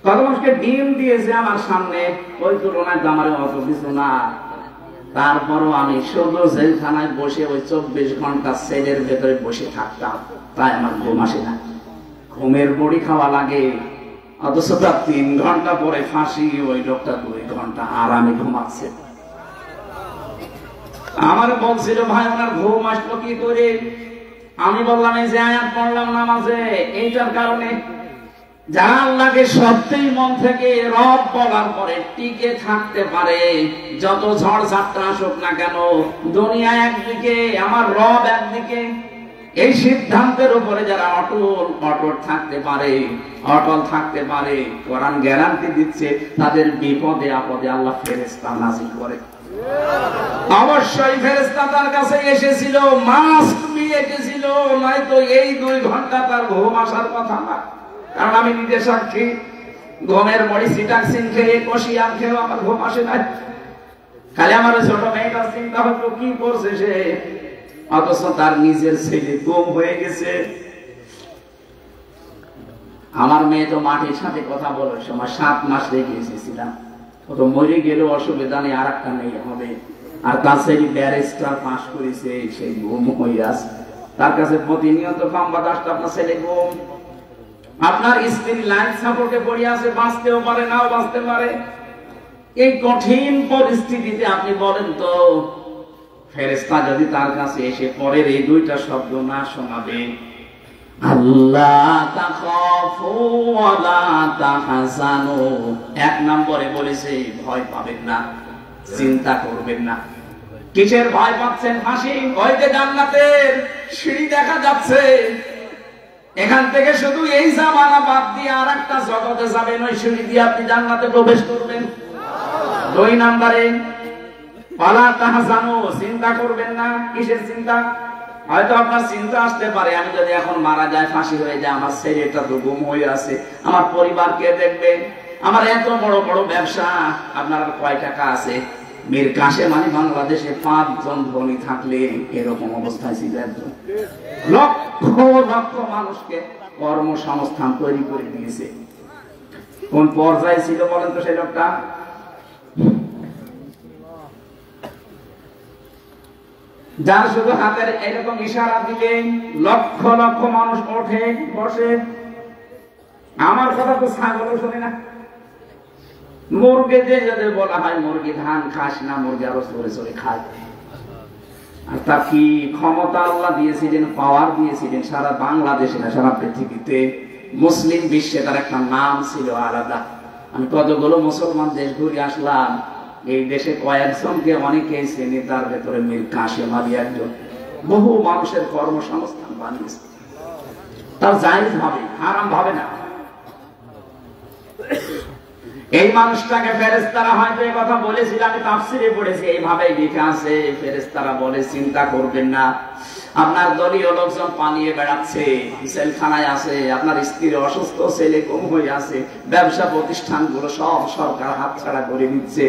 কত মানুষকে ডিম দিয়েছে আমার সামনে, ওই তুলনায় তো আমার অত কিছু না। তারপরও আমি শুধু জেলখানায় বসে ওই 24 ঘন্টা সেলের ভেতরে বসে থাকতাম, তাই আমার ঘুম আসে না, ঘুমের বড়ি খাওয়া লাগে। অথচ তার 3 ঘন্টা পরে ফাঁসি, ওই লোকটা 2 ঘন্টা আরামে ঘুমাচ্ছে। আমার বলছিল ভাই ওনার ঘুম আসলো কি করে, আমি বললাম এই যে আয়াত পড়লাম নামাজে, এইটার কারণে। যারা আল্লাহকে সত্যিই মন থেকে রব বলার পরে টিকে থাকতে পারে, যত ঝড় ঝাপটা আসুক না কেন, দুনিয়া একদিকে আমার রব একদিকে, এই সিদ্ধান্তের উপরে যারা অটল থাকতে পারে, কোরআন গ্যারান্টি দিচ্ছে তাদের বিপদে আপদে আল্লাহ ফেরেশতা নাজিল করে। অবশ্যই ফেরেশতা তার কাছে এসেছিল, মাস্ক নিয়ে এসেছিল, নয়তো এই 2 ঘন্টা তার ঘুম আসার কথা না। কারণ আমি নিজে সাক্ষী, ঘুমের বড়ি সিটাক্সিন খেয়ে কষিয়াম খেয়ে আমার ঘুম আসে না। খালি আমার ছোট মেয়েটার চিন্তা হতো কি করছে সে, অথচ তার নিজের ছেলে গুম হয়ে গেছে। আমার মেয়ে তো মাটির সাথে কথা বলার সময় 7 মাস রেখে এসেছিলাম, ও তো মরে গেলেও অসুবিধা নেই, আর একটা মেয়ে হবে। আর তার ছেলে ব্যারিস্টার পাস করেছে, সেই গুম হয়ে আছে। তার কাছে প্রতিনিয়ত কম বা 10টা আপনার ছেলে গুম। আপনার স্ত্রী লাইফ সাপোর্টে পড়ে আছে, বাঁচতেও পারে নাও বাঁচতে পারে। এই কঠিন পরিস্থিতিতে আপনি বলেন তো, ফেরেশতা যদি তার কাছে এসে পরের এই 2টা শব্দ না শোনাবে, আল্লাহ তাখাফু ওয়া লা তাহজানু, 1 নম্বরে বলেছে ভয় পাবেন না, চিন্তা করবেন না। কিসের ভয় পাচ্ছেন? ফাঁসি, ওই যে জান্নাতের সিঁড়ি দেখা যাচ্ছে, এখান থেকে শুধু এই জামানা বাদ দিয়ে আর একটা জগতে যাবেন, ওই সিঁড়ি দিয়ে আপনি জান্নাতে প্রবেশ করবেন। 2 নম্বরে ওয়ালা তাহজানু, চিন্তা করবেন না। কিসের চিন্তা? হয়তো আপনার চিন্তা আসতে পারে আমি যদি এখন মারা যায়, ফাঁসি হয়ে যায়, আমার ছেলেটা তো গুম হয়ে আছে, আমার পরিবার কে দেখবে, আমার এত বড় বড় ব্যবসা, আপনার কয় টাকা আছে? মীর কাসেম মানে বাংলাদেশে 5 জন ধনী থাকলে এরকম অবস্থায় ছিল একজন, লক্ষ লক্ষ মানুষকে কর্মসংস্থান তৈরি করে দিয়েছে। কোন পর্যায়ে ছিল বলেন তো সেই লোকটা? যার শুধু হাতের এরকম ইশারা দিলে লক্ষ লক্ষ মানুষ ওঠে বসে। আমার কথা তো ছাগলও শোনে না। মুরগি যে যাদের বলা হয় মুরগি ধান খাস না, মুরগি আরো চড়ে চড়ে খায়। আর তার কি ক্ষমতা আল্লাহ দিয়েছিলেন, পাওয়ার দিয়েছিলেন সারা বাংলাদেশে না সারা পৃথিবীতে। মুসলিম বিশ্বে তার একটা নাম ছিল আলাদা। আমি কতগুলো মুসলমান দেশ ঘুরে আসলাম, এই দেশে কয়েকজনকে অনেকেই শ্রেণী, তার ভেতরে মীর কাসেম আলী একজন। বহু মানুষের কর্মসংস্থান বানিয়েছে। তার জায়েজ ভাবে, হারাম ভাবে না। এই মানুষটাকে ফেরেশতারা হয়তো এই কথা বলেছিল, আমি তাফসিরে পড়েছি, এইভাবেই লিখে আছে। ফেরেশতারা বলে চিন্তা করবেন না, আপনার দলীয় লোকজন পালিয়ে বেড়াচ্ছে, জেলখানায় আছে, আপনার স্ত্রী অসুস্থ, ছেলে কম হয়ে আছে, ব্যবসা প্রতিষ্ঠানগুলো সব সরকার হাতছাড়া করে দিচ্ছে।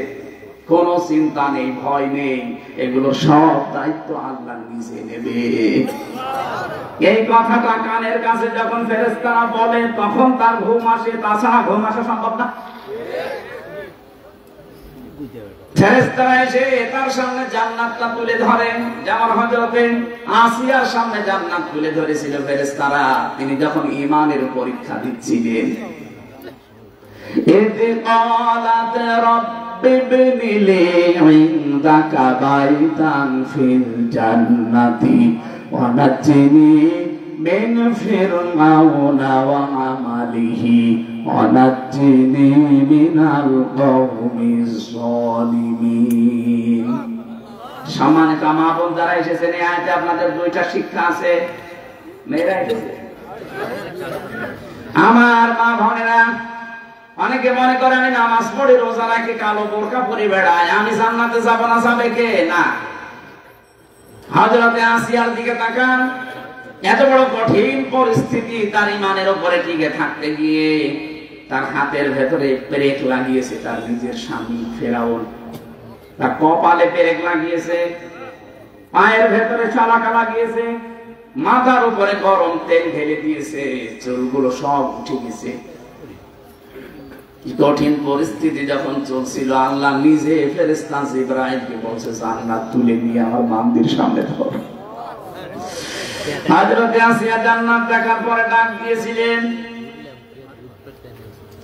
কোনো চিন্তা নেই, ভয় নেই, এগুলো সব দায়িত্ব আল্লাহ নিজে নেবে। এই কথাটা কানের কাছে যখন ফেরেশতারা বলে তখন তার ঘুম আসে, তাছাড়া ঘুম আসা সম্ভব না। ফেরেশতারা এসে তার সামনে জান্নাতটা তুলে ধরেন, যেমন হযরতে আসিয়ার সামনে জান্নাত তুলে ধরেছিল ফেরেশতারা, তিনি যখন ঈমানের পরীক্ষা দিচ্ছিলেন। ইয ক্বালাত রাব্বি ইবনি লি ইনদাকা বাইতান ফিল জান্নাতি ওয়া নাজ্জিনি মিন ফিরআউনা ওয়া আমালিহি ওয়া নাজ্জিনি মিনাল কওমিজ যালিমিন। সম্মানিত মা বোন যারা এসেছেন, এই আয়াতে আপনাদের দুইটা শিক্ষা আছে। মেয়েরা এসেছে, আমার মা বোনেরা, অনেকে মনে করে আমি নামাজ পড়ি, রোজা রাখি, কালো বোরকা পরে বেড়াই, আমি জান্নাতে যাব না, যাবে কে? না। হযরতে আসিয়ার দিকে তাকান, এত বড় কঠিন পরিস্থিতি, তার ঈমানের উপরে টিকে থাকতে গিয়ে তার হাতের ভেতরে পেরেক লাগিয়েছে তার নিজের স্বামী ফেরাউন। তার কপালে পেরেক লাগিয়েছে, পায়ের ভেতরে চালাকা লাগিয়েছে, মাথার উপরে গরম তেল ঢেলে দিয়েছে, চুলগুলো সব উঠে গেছে। কঠিন পরিস্থিতি যখন চলছিল, আল্লাহ নিজে ফেরেশতা জিবরাইলকে বলছে জান্নাত তুলে নিয়ে আমার বান্দির সামনে ধর। হযরতে আসিয়া জান্নাত দেখার পরে ডাক দিয়েছিলেন,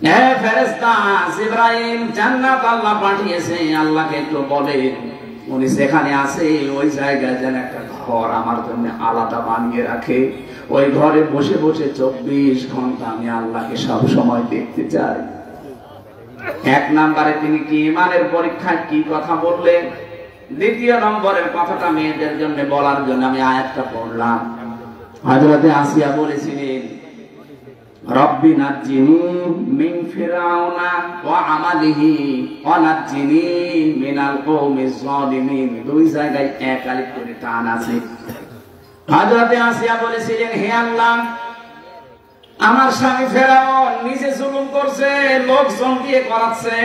হে ফেরেশতা জিবরাইল, জান্নাত আল্লাহ পাঠিয়েছে, আল্লাহকে একটু বলেন উনি যেখানে আছে ওই জায়গায় যেন একটা ঘর আমার জন্য আলাদা বানিয়ে রাখে। ওই ঘরে বসে বসে 24 ঘন্টা আমি আল্লাহকে সব সময় দেখতে চাই। এক নম্বরে তিনি কি ঈমানের পরীক্ষায় কি কথা বললেন, দ্বিতীয় নম্বরের কথাটা মেয়েদের জন্য বলার জন্য আমি আয়াতটা পড়লাম। হযরতে আসিয়া বলেছিলেন, রব্বি নাজ্জিনি মিন ফিরআউনা ওয়া আমালিহি ওয়া নাজ্জিনি মিনাল কওমিজ যালিমিন। দুই জায়গায় এক আলিফ করে টান আছে। হযরতে আসিয়া বলেছিলেন, হে আল্লাহ, আমার স্বামী ফেরাউন নিজে জুলুম করছে, লোকজন দিয়ে করাচ্ছে।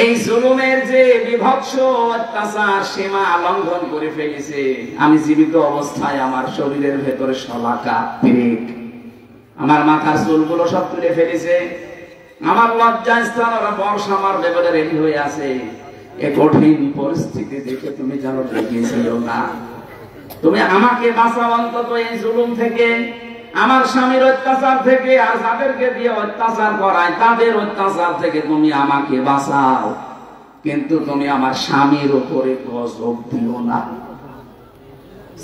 এই জুলুমের যে বিভৎস অত্যাচার সীমা লঙ্ঘন করে ফেলেছে। আমি জীবিত অবস্থায় আমার শরীরের ভেতরে শলাকা, পেরেক, আমার মাথার চুলগুলো সব তুলে ফেলেছে। আমার লজ্জাস্থান ওরা বর্ষা মারবে বলে রেডি হয়ে আছে। এই কঠিন পরিস্থিতি দেখে তুমি যেন দেখিয়েছিল না, তুমি আমাকে বাঁচাও অন্তত এই জুলুম থেকে, আমার স্বামীর অত্যাচার থেকে, আর যাদেরকে দিয়ে অত্যাচার করায় তাদের অত্যাচার থেকে তুমি আমাকে বাঁচাও, কিন্তু তুমি আমার স্বামীর উপরে গজব দিও না।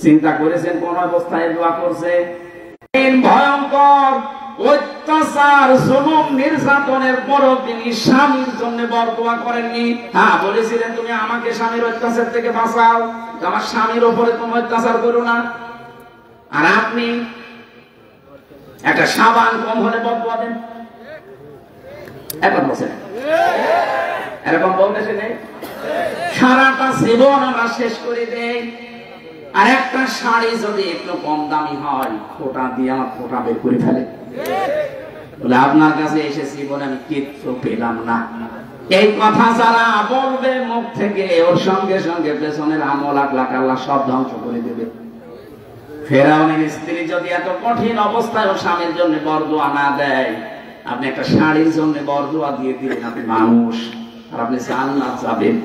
চিন্তা করেছেন কোন অবস্থায় দোয়া করছে? ভয়ঙ্কর অত্যাচার, জুলুম, নির্যাতনের পরও তিনি স্বামীর জন্য বরদোয়া করেননি। হ্যাঁ, বলেছিলেন তুমি আমাকে স্বামীর অত্যাচার থেকে বাঁচাও, আমার স্বামীর উপরে তুমি অত্যাচার করো না। আর আপনি একটা সাবান কম হলে বদদোয়া দেন, এখন বলছেন এরকম বলতেছে নেই। সারাটা জীবন আমরা শেষ করে দেই, আর একটা শাড়ি যদি একটু কম দামি হয়, ফোঁটা দিয়ে আমার ফোঁটা বের করে ফেলে। বলে আপনার কাছে এসেছি বলে আমি কিচ্ছু পেলাম না। এই কথা যারা বলবে মুখ থেকে, ওর সঙ্গে সঙ্গে পেছনের আমল আখলাক আল্লাহ সব ধ্বংস করে দেবে। ফেরাউনের স্ত্রী যদি এত কঠিন অবস্থায় ওর স্বামীর জন্য বরদোয়া না দেয়, আপনি একটা শাড়ির জন্য বরদোয়া দিয়ে দিলেন, আপনি মানুষ, আর আপনি জান্নাত যাবেন।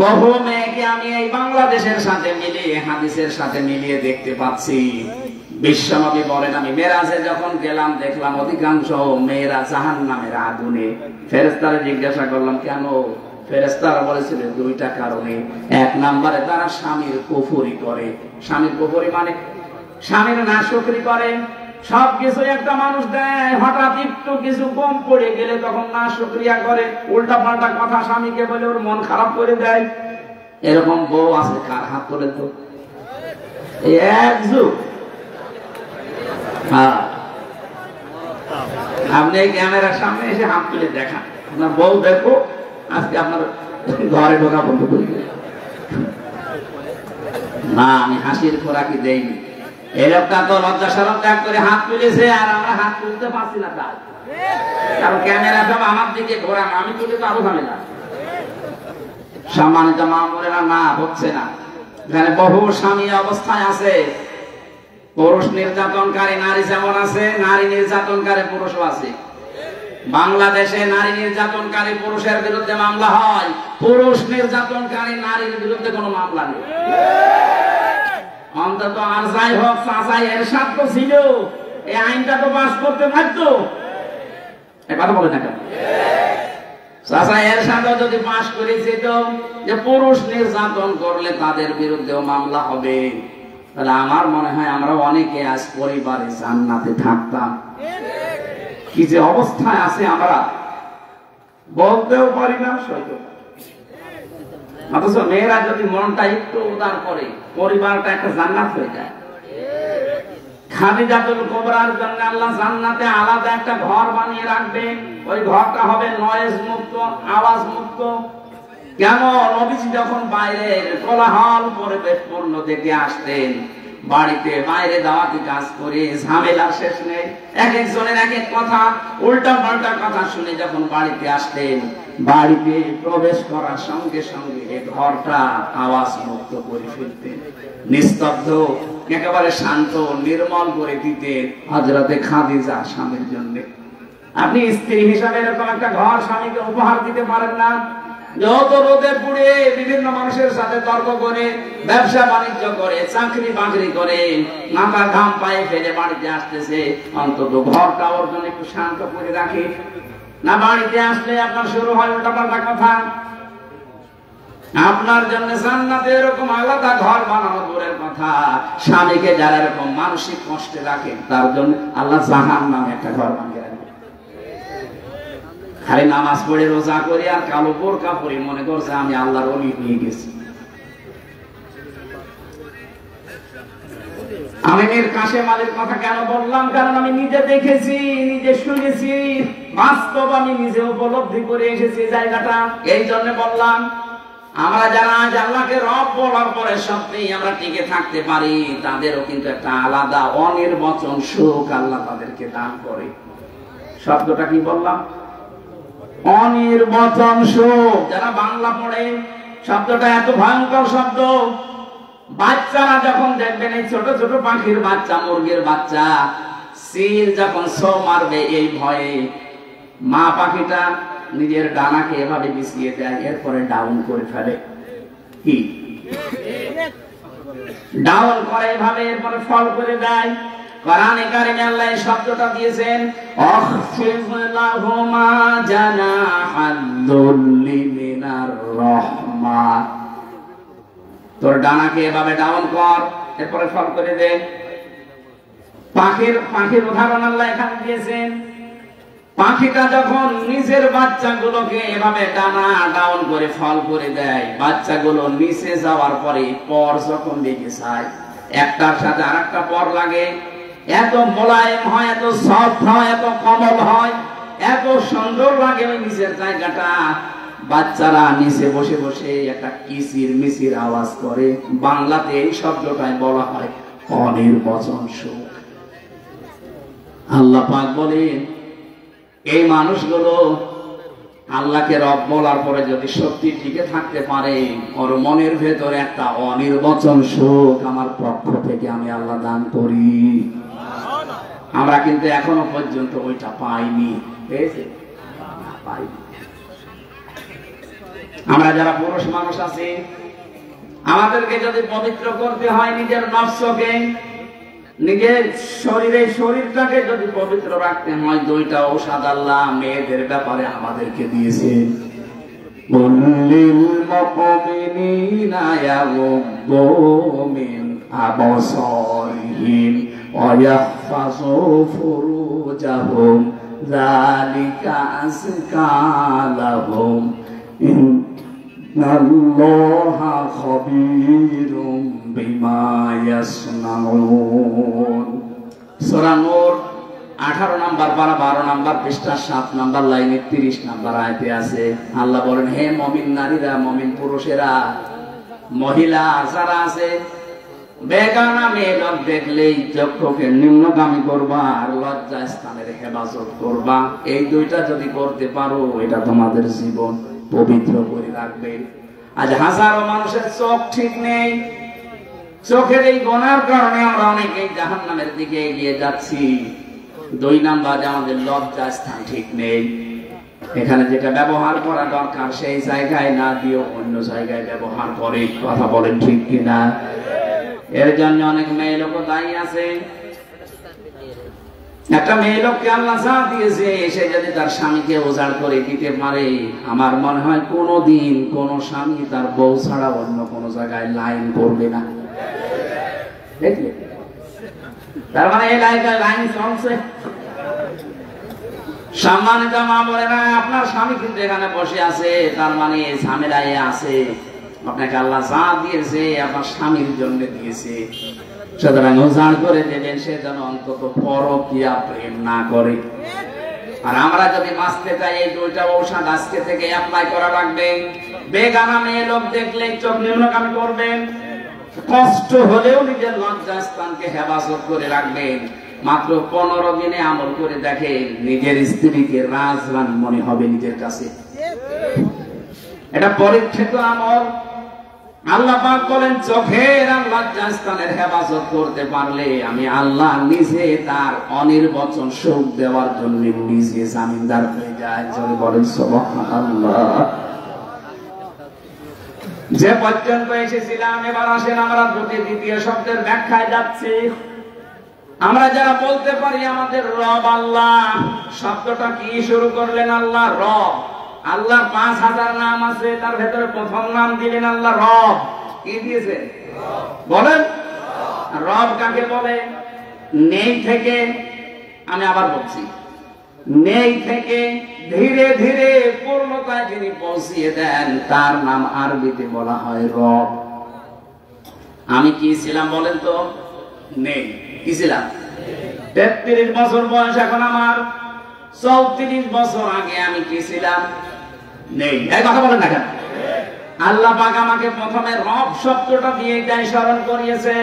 বহু মেয়েকে আমি এই বাংলাদেশের সাথে মিলিয়ে, হাদিসের সাথে মিলিয়ে দেখতে পাচ্ছি। বিশ্বনবী বলেন, আমি মেরাজে যখন গেলাম দেখলাম অধিকাংশ মেয়েরা জাহান্নামের আগুনে। ফেরেশতারা জিজ্ঞাসা করলাম কেন? ফেরেশতারা বলেছিল দুইটা কারণে। এক নম্বরে তারা স্বামীর কুফরি করে। স্বামীর কুফরি মানে স্বামীর নাশকরি করে। সবকিছু একটা মানুষ দেয়, হঠাৎ একটু কিছু কম পড়ে গেলে তখন নাশকরিয়া করে, উল্টা পাল্টা কথা স্বামীকে বলে ওর মন খারাপ করে দেয়। এরকম বউ আছে কার হাত করে? তো এক যুগ। হ্যাঁ, আপনি ক্যামেরার সামনে এসে হাত তুলে দেখান, আপনার বউ দেখো, আজকে আপনার ঘরে ঢোকা বন্ধ করে না। আমি হাসির খোরাকি দেইনি। এই লোকটা তো লজ্জা শরম ত্যাগ করে হাত তুলেছে, আর আমরা হাত তুলতে পারছি না। তাই কারণ ক্যামেরা সব আমার দিকে ঘোরানো, আমি তুলে তো আরো ঝামেলা। সম্মানিত মা বোনেরা, না হচ্ছে না। এখানে বহু স্বামী অবস্থায় আছে। পুরুষ নির্যাতনকারী নারী যেমন আছে, নারী নির্যাতনকারী পুরুষও আছে। বাংলাদেশে নারী নির্যাতনকারী পুরুষের বিরুদ্ধে মামলা হয়, পুরুষ নির্যাতনকারী নারীর বিরুদ্ধে কোনো মামলা নেই। অন্তত আর যাই হোক, চাচাই এরশাদ তো ছিল, এই আইনটা তো পাস করতে পারতো। কথা বলে না কেন? চাচা এরশাদ যদি পাস করেছে তো যে পুরুষ নির্যাতন করলে তাদের বিরুদ্ধেও মামলা হবে, তাহলে আমার মনে হয় আমরা অনেকে আজ পরিবারে জান্নাতে থাকতাম। কি যে অবস্থায় আছে আমরা বলতেও পারি না, সইতে পারি। অথচ মেয়েরা যদি মনটা একটু উদার করে, পরিবারটা একটা জান্নাত হয়ে যায়। খাদিজাতুল কুবরার জন্য আল্লাহ জান্নাতে আলাদা একটা ঘর বানিয়ে রাখবেন। ওই ঘরটা হবে নয়েজ মুক্ত, আওয়াজ মুক্ত। কেন? নবীজি যখন বাইরে কোলাহল পরিবেশ পূর্ণ থেকে আসতেন, বাড়িতে বাইরে দাওয়াতি কাজ করে ঝামেলা শেষ নেই, এক একজনের এক এক কথা, উল্টা পাল্টা কথা শুনে যখন বাড়িতে আসতেন, বাড়িতে প্রবেশ করার সঙ্গে সঙ্গে ঘরটা আওয়াজ মুক্ত করে ফেলতেন, নিস্তব্ধ, একেবারে শান্ত নির্মল করে দিতেন হযরতে খাদিজা স্বামীর জন্য। আপনি স্ত্রী হিসাবে এরকম একটা ঘর স্বামীকে উপহার দিতে পারেন না? যত রোদে পুড়ে বিভিন্ন মানুষের সাথে তর্ক করে, ব্যবসা বাণিজ্য করে, চাকরি বাকরি করে, মাথা ঘাম পায়ে ফেলে বাড়িতে আসতেছে, অন্তত ঘরটা ওর জন্য একটু শান্ত করে রাখে না? বাড়িতে আসলে আপনার শুরু হয় উল্টাপাল্টা কথা। আপনার জন্য জান্নাতে এরকম আলাদা ঘর বানানো দূরের কথা, স্বামীকে যারা এরকম মানসিক কষ্টে রাখে তার জন্য আল্লাহ জাহান্নামে একটা ঘর বানিয়ে রাখে। খালি নামাজ পড়ে রোজা করি আর কালো বোরকা পরে মনে করছে আমি আল্লাহর ওলি নিয়ে গেছি। আমি মীর কাশেম আলীর কথা কেন বললাম? কারণ আমি নিজে দেখেছি, নিজে শুনেছি, বাস্তব আমি নিজে উপলব্ধি করে এসেছি জায়গাটা। এই জন্য বললাম, আমরা যারা আজ আল্লাহকে রব বলার পরে সত্যিই আমরা টিকে থাকতে পারি, তাদেরও কিন্তু একটা আলাদা অনির্বচন সুখ আল্লাহ তাদেরকে দান করে। শব্দটা কি বললাম? অনির্বচন সুখ। যারা বাংলা পড়ে, শব্দটা এত ভয়ঙ্কর শব্দ। বাচ্চারা যখন দেখবেন এই ছোট ছোট পাখির বাচ্চা, মুরগির বাচ্চা, সিল যখন ছো মারবে এই ভয়ে মা পাখিটা নিজের ডানাকে এভাবে বিছিয়ে দেয়, এরপরে ডাউন করে ফেলে। কি ডাউন করে এভাবে, এরপরে ফল করে দেয়। কোরআনে কারিমে আল্লাহ এই শব্দটা দিয়েছেন, আখফিজ লাহুমা জানাহাদ-দুল্লি মিনার রাহমা। তোর ডানাকে এভাবে ডাউন কর, এরপরে ফল করে দে। পাখির উদাহরণ আল্লাহ এখানে দিয়েছেন। পাখিটা যখন নিজের বাচ্চাগুলোকে এভাবে ডানা ডাউন করে ফল করে দেয়, বাচ্চাগুলো নিচে যাওয়ার পরে পর যখন লেগে যায়, একটার সাথে আরেকটা পর লাগে, এত মোলায়েম হয়, এত সফট হয়, এত কোমল হয়, এত সুন্দর লাগে ওই নিচের জায়গাটা। বাচ্চারা নিচে বসে বসে একটা কিচির মিচির আওয়াজ করে। বাংলাতে এই শব্দটাই বলা হয় অনির্বচন সুখ। আল্লাহ পাক বলেন, এই মানুষগুলো আল্লাহকে রব বলার পরে যদি সত্যি টিকে থাকতে পারে, ওর মনের ভেতরে একটা অনির্বচন সুখ আমার পক্ষ থেকে আমি আল্লাহ দান করি। আমরা কিন্তু এখনো পর্যন্ত ওইটা পাইনি। আমরা যারা পুরুষ মানুষ আছি, আমাদেরকে যদি পবিত্র করতে হয় নিজের নফসকে, নিজের শরীরটাকে যদি পবিত্র রাখতে হয়, দুইটা ঔষধ আল্লাহ মেয়েদের ব্যাপারে আমাদেরকে দিয়েছে। লিল মুমিনিনা ইয়াগুদ্দু মিন আবসারিহিম ওয়া ইয়াহফাযু ফুরুজাহুম যালিকা আযকা লাহুম ইন্নাল্লাহা খাবীরুম বিমা ইয়াসনাউন। সূরা নূর 18 নম্বর পারা 12 নম্বর পৃষ্ঠা 7 নম্বর লাইনে 30 নম্বর আয়াতে আছে, আল্লাহ বলেন, হে মুমিন নারীরা, মুমিন পুরুষেরা, মহিলা যারা আছে, বেগানা মেয়ে লোক দেখলেই চক্ষুকে নিম্নগামী করবা আর লজ্জা স্থানের হেফাজত করবা। এই দুইটা যদি করতে পারো, এটা তোমাদের জীবন পবিত্র করে রাখবে। আজ হাজারো মানুষের চোখ ঠিক নেই, চোখের এই গুনার কারণে আমরা অনেকেই জাহান্নামের দিকে এগিয়ে যাচ্ছি। 2 নাম্বার, আমাদের লজ্জা স্থান ঠিক নেই। এখানে যেটা ব্যবহার করা দরকার সেই জায়গায় না দিয়ে অন্য জায়গায় ব্যবহার করে। কথা বলেন ঠিক কিনা? এর জন্য অনেক মেয়ে লোক দায়ী আছে। একটা মেয়ে লোককে আল্লাহ যা দিয়েছে, সে যদি তার স্বামীকে উজাড় করে দিতে পারে, আমার মনে হয় কোনোদিন কোন স্বামী তার বউ ছাড়া অন্য কোন জায়গায় লাইন করবে না। দেখলে, তার মানে এই লাইন চলছে। সম্মানিত মা বোনেরা, আপনার স্বামী কিন্তু এখানে বসে আছে, তার মানে ঝামেলায় আছে। আপনাকে আল্লাহ যা দিয়েছে আপনার স্বামীর জন্য দিয়েছে, সুতরাং উজাড় করে দেবেন, সে যেন অন্তত পরকীয়া প্রেম না করে। আর আমরা যদি বাঁচতে চাই, এই দুইটা ঔষধ আজকে থেকে অ্যাপ্লাই করা লাগবে। বেগানা মেয়ে লোক দেখলে চোখ নিম্নগামী করবেন, কষ্ট হলেও নিজের লজ্জা স্থানকে হেফাজত করে রাখবেন। মাত্র 15 দিনে আমল করে দেখেন, নিজের স্ত্রীকে রাজরানী মনে হবে নিজের কাছে। এটা পরীক্ষিত আমল। আল্লাহ পাক বলেন, চোখের আর লজ্জা স্থানের হেফাজত করতে পারলে আমি আল্লাহ নিজে তার অনির্বচন সুখ দেওয়ার জন্য নিজে জামিনদার হয়ে যায়। যদি বলেন সুবহানাল্লাহ। যে পর্যন্ত এসেছিলাম, এবার আসেন আমরা দ্বিতীয় শব্দের ব্যাখ্যায় যাচ্ছি। আমরা যারা বলতে পারি আমাদের রব আল্লাহ, শব্দটা কি শুরু করলেন? আল্লাহ রব। আল্লাহর 5000 নাম আছে, তার ভেতরে প্রথম নাম দিলেন আল্লাহ রব। কি দিয়েছে? বলেন, রব কাকে বলে? নেই থেকে, আমি আবার বলছি, নেই থেকে ধীরে ধীরে পূর্ণতায় যিনি পৌঁছিয়ে দেন, তার নাম আরবিতে বলা হয় রব। আমি কি ছিলাম বলেন তো? নেই। কি ছিলাম? 33 বছর বয়স, এখন আমার 34 বছর আগে আমি কি ছিলাম? নেই। এই কথা বলেন না কেন? আল্লাহ পাক আমাকে প্রথমে রব শব্দটা দিয়ে তাই স্মরণ করিয়েছে।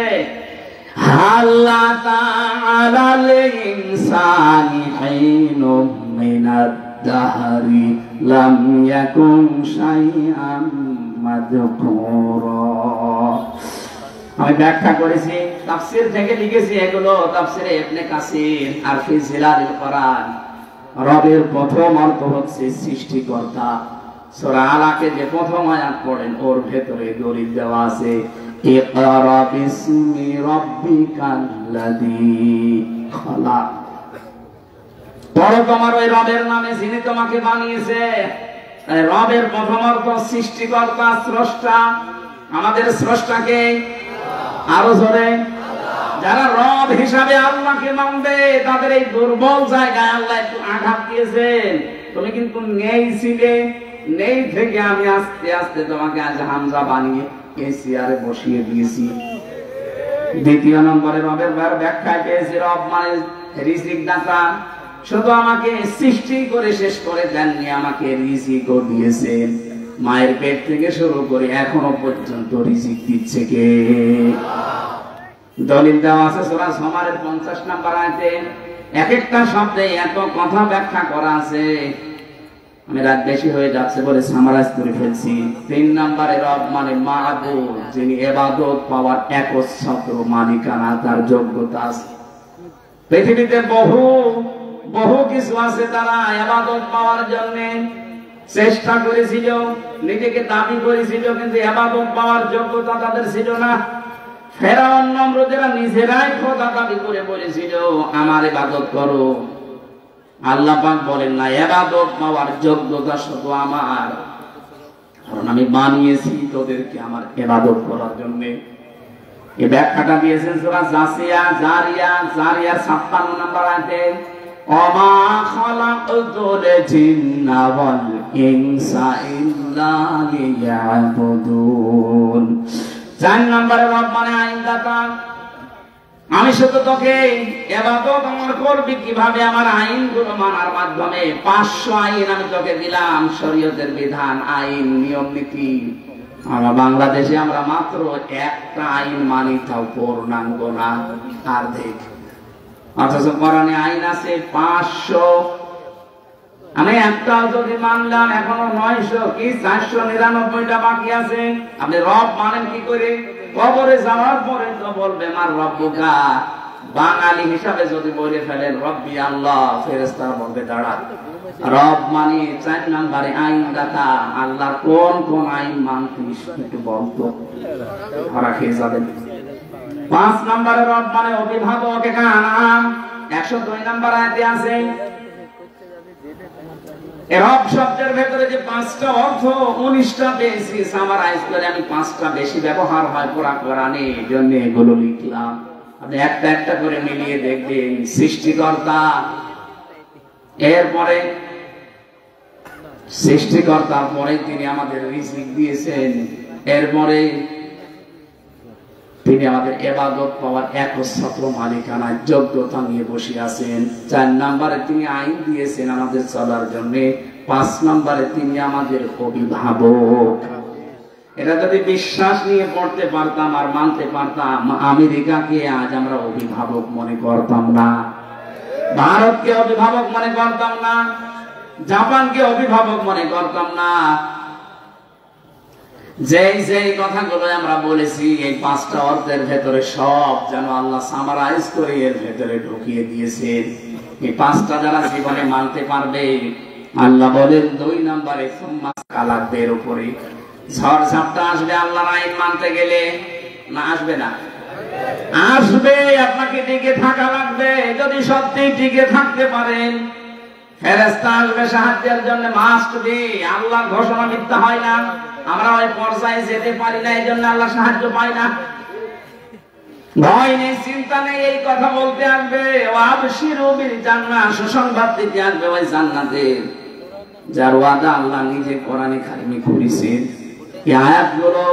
আল্লাহ তাআলা লিল ইনসানি হাইনুম মিনাদ দাহরি লাম ইয়াকুন শাইআম মাযকুরা। আমি ব্যাখ্যা করেছি, তাফসীর থেকে লিখেছি, এগুলো তাফসীরে ইবনে কাসির আর ফি জিলালিল কোরআন। রবের প্রথম অর্থ হচ্ছে সৃষ্টিকর্তা। সূরা আলাকে যে প্রথম আয়াত পড়েন, ওর ভেতরে দলিল দেওয়া আছে, ইকরা বিসমি রাব্বিকাল্লাযী খালাক। পড়ো তোমার ওই রবের নামে যিনি তোমাকে বানিয়েছে। রবের প্রথম অর্থ সৃষ্টিকর্তা, স্রষ্টা। আমাদের স্রষ্টাকে আরো জোরে, যারা রব হিসাবে আল্লাহকে মানবে, তাদের এই দুর্বল জায়গায় আল্লাহ একটু আঘাত দিয়েছেন। তুমি কিন্তু নেই ছিলে, নেই থেকে আমি আস্তে আস্তে তোমাকে আজ হামজা বানিয়ে এই চেয়ারে বসিয়ে দিয়েছি। দ্বিতীয় নম্বরে রবের ব্যাখ্যায় পেয়েছি, রব মানে রিজিক দাতা। শুধু আমাকে সৃষ্টি করে শেষ করে দেননি, আমাকে রিজিকও দিয়েছেন। মায়ের পেট থেকে শুরু করে এখনো পর্যন্ত রিজিক দিচ্ছে কে? দলিল দেওয়া আছে সূরা জুমারের 50 নম্বর আয়াতে। এক একটা শব্দে এত কথা ব্যাখ্যা করা আছে, আমি রাত বেশি হয়ে যাচ্ছে বলে সামারাইজ করে ফেলছি। 3 নম্বরে রব মানে মাবুদ, যিনি ইবাদত পাওয়ার একচ্ছত্র মালিকানা, তার যোগ্যতা আছে। পৃথিবীতে বহু বহু কিছু আছে, তারা ইবাদত পাওয়ার জন্য চেষ্টা করেছিল, নিজেকে দাবি করেছিল, কিন্তু ইবাদত পাওয়ার যোগ্যতা তাদের ছিল না। ফেরাউন নমরুদেরা নিজেরাই খোদা দাবি করে বলেছিল আমার ইবাদত করো। আল্লাহ পাক বলেন না, ইবাদত পাওয়ার যোগ্যতা শুধু আমার, কারণ আমি বানিয়েছি তোদেরকে আমার ইবাদত করার জন্য। এই ব্যাখ্যাটা দিয়েছেন সূরা জারিয়া 56 নম্বর আয়াতে, ওমা খালাকতুল জিন্না ওয়াল ইনসা ইল্লা লিয়াবুদুন। 4 নম্বরে রব মানে আইনদাতা। আমি শুধু তোকে ইবাদত আমার করবি কিভাবে? আমার আইনগুলো মানার মাধ্যমে। 500 আইন আমি তোকে দিলাম, শরীয়তের বিধান, আইন, নিয়ম নীতি। আমরা বাংলাদেশে আমরা মাত্র একটা আইন মানি, তাও পূর্ণাঙ্গ না, অর্ধেক। অথচ কোরআনে আইন আছে 500। আমি একটাও যদি মানলাম, এখনো 900 কি 499টা বাকি আছে। আপনি রব মানেন কি করে? কবরে যাওয়ার পরে তো বলবে মার রব্বুকা। বাঙালি হিসাবে যদি বলে ফেলেন রব্বি আল্লাহ, ফেরেশতারা বলবে দাঁড়া। রব মানে 4 নম্বরে আইনদাতা। আল্লাহর কোন কোন আইন মানতিস একটু বলতো, ওরা খেয়ে যাবেন। 5 নম্বরে রব মানে অভিভাবক। এখানে 102 নম্বর আয়াতে আছে। রব শব্দের ভেতরে যে 5টা অর্থ, 19টা পেয়েছি, সামারাইজ করে আমি 5টা বেশি ব্যবহার হয় পুরা কোরআনে, এই জন্য এগুলো লিখলাম। আপনি একটা একটা করে মিলিয়ে দেখবেন। সৃষ্টিকর্তা, এরপরে সৃষ্টিকর্তার পরে তিনি আমাদের রিজিক দিয়েছেন, এরপরে তিনি আমাদের ইবাদত পাওয়ার একচ্ছত্র মালিকানার যোগ্যতা নিয়ে বসে আছেন। 4 নম্বরে তিনি আইন দিয়েছেন আমাদের চলার জন্য। 5 নম্বরে তিনি আমাদের অভিভাবক। এটা যদি বিশ্বাস নিয়ে পড়তে পারতাম আর মানতে পারতাম, আমেরিকাকে আজ আমরা অভিভাবক মনে করতাম না, ভারতকে অভিভাবক মনে করতাম না, জাপানকে অভিভাবক মনে করতাম না। যেই কথাগুলো আমরা বলেছি, এই 5টা অর্থের ভেতরে সব যেন আল্লাহ সামারাইজ করে এর ভেতরে ঢুকিয়ে দিয়েছেন। এই 5টা যারা জীবনে মানতে পারবে, আল্লাহ বলেন 2 নম্বরে লাগবে এর উপরে। ঝড় ঝাপটা আসবে আল্লাহর আইন মানতে গেলে, না আসবে না? আসবে। আপনাকে টিকে থাকা লাগবে। যদি সত্যি টিকে থাকতে পারেন, ফেরেশতা আসবে সাহায্যের জন্য, মাস্ট বি। আল্লাহর ঘোষণা মিথ্যা হয় না। আমরা ওই পর্যায়ে যেতে পারি না, এই জন্য আল্লাহ সাহায্য পাই না। ভয় নেই, চিন্তা নেই, এই কথা বলতে আসবে। ওয়াবশিরু বিল জান্নাহ, সুসংবাদ দিতে আসবে ওই জান্নাতের, যার ওয়াদা আল্লাহ নিজে কোরআনে কারিমে করেছেন। এই আয়াতগুলো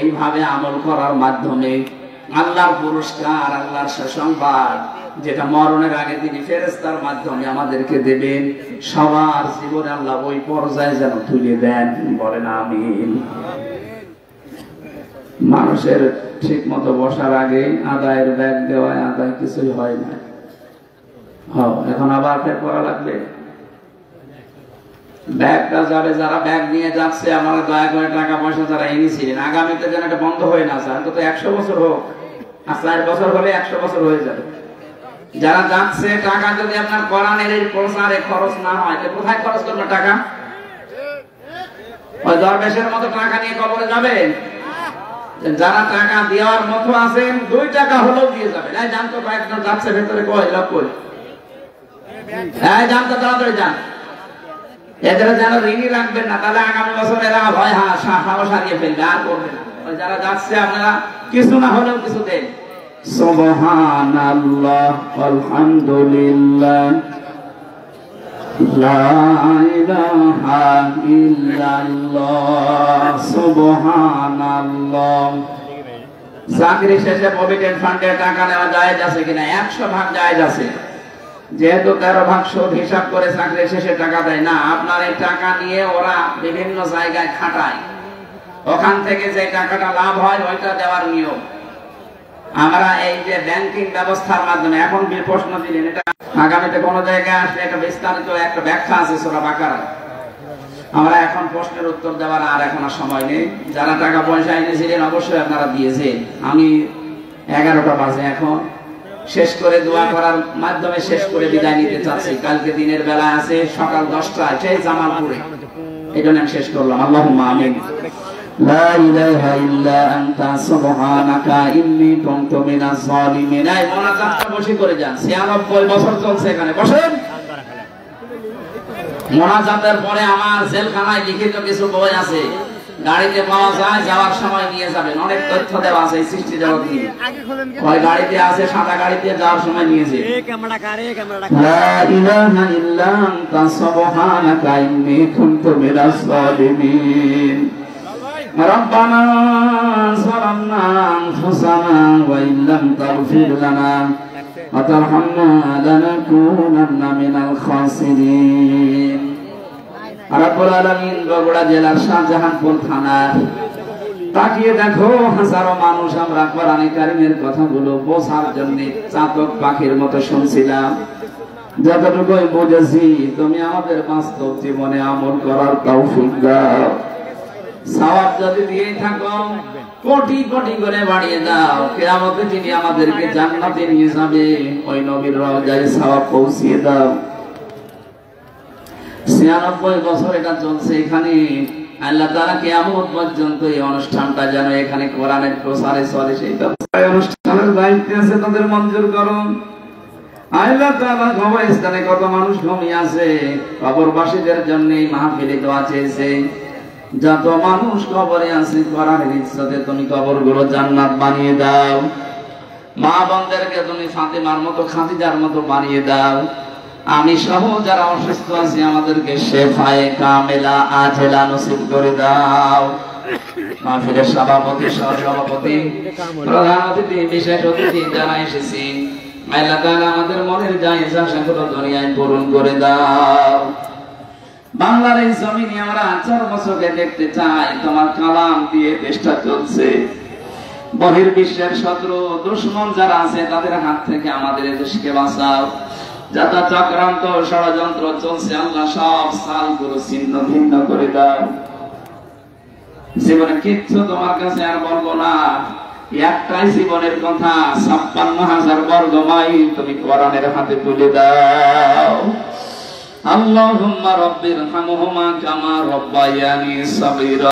এইভাবে আমল করার মাধ্যমে আল্লাহর পুরস্কার, আল্লাহর সুসংবাদ, যেটা মরণের আগে তিনি ফেরেশতার মাধ্যমে আমাদেরকে দেবেন, সবার জীবনে আল্লাহ ওই পর্যায়ে যেন তুলে দেন। বলেন আমিন। মানুষের ঠিক মতো বসার আগে আদায়ের ব্যাগ দেওয়ায় আদায় কিছুই হয় না। এখন আবার ফের করা লাগবে। ব্যাগটা যাবে, যারা ব্যাগ নিয়ে যাচ্ছে, আমরা দয়া করে টাকা পয়সা যারা এনেছিলেন, আগামীতে যেন এটা বন্ধ হয়ে না যায়। অন্তত 100 বছর হোক, আর 4 বছর হলে 100 বছর হয়ে যাবে। যারা যাচ্ছে, টাকা যদি আপনার কোরআনের এই প্রচারে খরচ না হয়, তো কোথায় খরচ করবে টাকা? ওই দরবেশের মতো টাকা নিয়ে কবরে যাবে? যারা টাকা দেওয়ার মতো আছেন, 2 টাকা হলেও দিয়ে যাবেন। এই জানতো কয়েকজন যাচ্ছে ভেতরে, কই লোক কই? এই জানতো, তাড়াতাড়ি যান। এদের যেন ঋণই রাখবেন না, তাহলে আগামী বছর এরা ভয় সাহস হারিয়ে ফেলবে, আর করবে না। যারা যাচ্ছে আপনারা কিছু না হলেও কিছু দেন। সুবহানাল্লাহ, আলহামদুলিল্লাহ, লা ইলাহা ইল্লাল্লাহ, সুবহানাল্লাহ। চাকরি শেষে প্রভিডেন্ট ফান্ডের টাকা নেওয়া জায়েজ আছে কিনা? 100 ভাগ জায়েজ আছে। যেহেতু 13 ভাগ সুদ হিসাব করে চাকরি শেষে টাকা দেয় না, আপনার এই টাকা নিয়ে ওরা বিভিন্ন জায়গায় খাটায়, ওখান থেকে যে টাকাটা লাভ হয় ওইটা দেওয়ার নিয়ম। আমরা এই যে ব্যাংকিং ব্যবস্থার মাধ্যমে এখন প্রশ্ন দিলেন, এটা আগামীতে কোন জায়গায় আসলে এটা বিস্তারিত একটা ব্যাখ্যা আছে সূরা বাকারায়। আমরা এখন প্রশ্নের উত্তর দেওয়ার আর এখন আর সময় নেই। যারা টাকা পয়সা এনেছিলেন অবশ্যই আপনারা দিয়েছেন। আমি 11টা বাজে, এখন শেষ করে দোয়া করার মাধ্যমে শেষ করে বিদায় নিতে চাচ্ছি। কালকে দিনের বেলা আছে সকাল 10টায় সেই জামালপুরে, এই জন্য আমি শেষ করলাম। আল্লাহুম্মা আমিন। লা ইলাহা ইল্লা আনতা সুবহানাকা ইন্নী কুনতু মিনাজ জালিমিন। এই মোনাজাতটা বসে করে যান, 96 বছর চলছে এখানে, বসেন। মোনাজাতের পরে আমার জেলখানায় লিখিত কিছু বই আছে, গাড়িতে পাওয়া যায়, যাওয়ার সময় নিয়ে যাবেন। অনেক তথ্য দেওয়া আছে সৃষ্টি জগৎ নিয়ে। ওই গাড়িতে আছে, সাদা গাড়িতে যাওয়ার সময় নিয়ে যাবেন। লা ইলাহা ইল্লা আনতা সুবহানাকা ইন্নী কুনতু মিনাজ জালিমিন। রব্বানা যালামনা আনফুসানা ওয়া ইল্লাম তাগফির লানা ওয়া তারহামনা লানাকুনান্না মিনাল খাসিরিন। রব্বুল আলামিন বগুড়া জেলার শাহজাহানপুর থানার তাকিয়ে দেখো, হাজারো মানুষ আমরা কোরআনে কারীমের কথাগুলো বোঝার জন্য চাতক পাখির মতো শুনছিলাম। যতটুকুই বুঝেছি তুমি আমাদের বাস্তব জীবনে আমল করার তৌফিক দাও। সওয়াব যদি দিয়ে থাকো কোটি কোটি করে বাড়িয়ে দাও। কিয়ামতে যিনি আমাদেরকে জান্নাতে নিয়ে যাবে ওই নবীর রওজায় সওয়াব পৌঁছিয়ে দাও। 96 বছর এটা চলছে এখানে। আল্লাহ তাআলা কিয়ামত পর্যন্ত এই অনুষ্ঠানটা যেন এখানে কোরআনের প্রচারে চলে, সেই ব্যবস্থায় অনুষ্ঠানের দায়িত্ব আছে তাদের মঞ্জুর করুন। আল্লাহ তাআলা কবরস্থানে কত মানুষ ঘুমিয়ে আছে, কবরবাসীদের জন্য এই মাহফিলে দোয়া চেয়েছে। যত মানুষ কবরে আছে কোরআনের ইজ্জতে তুমি কবরগুলো জান্নাত বানিয়ে দাও। মা বোনদেরকে তুমি ফাতেমার মতো, খাদিজার মতো বানিয়ে দাও। আমি সহ যারা অসুস্থ আছি আমাদেরকে শেফায়ে কামেলা আজেলা নসিব করে দাও। মাহফিলের সভাপতি, সহসভাপতি, প্রধান অতিথি, বিশেষ অতিথি যারা এসেছি, আল্লাহ তাআলা আমাদের মনের জায়েজ আশাগুলো দুনিয়ায় পূরণ করে দাও। বাংলার এই জমিনে আমরা 4 বছরকে দেখতে চাই তোমার কালাম দিয়ে দেশটা চলছে। বহির্বিশ্বের শত্রু দুশমন যারা আছে তাদের হাত থেকে আমাদের দেশকে বাঁচাও। যত চক্রান্ত ষড়যন্ত্র চলছে আল্লাহ সব সালগুলো ছিন্ন ভিন্ন করে দাও। জীবনে কিচ্ছু তোমার কাছে আর বলবো না, একটাই জীবনের কথা, 56,000 বর্গ মাইল তুমি কোরআনের হাতে তুলে দাও। আল্লাহুম্মা রাব্বিরহামহুমা কামা রাব্বায়ানি সাগীরা।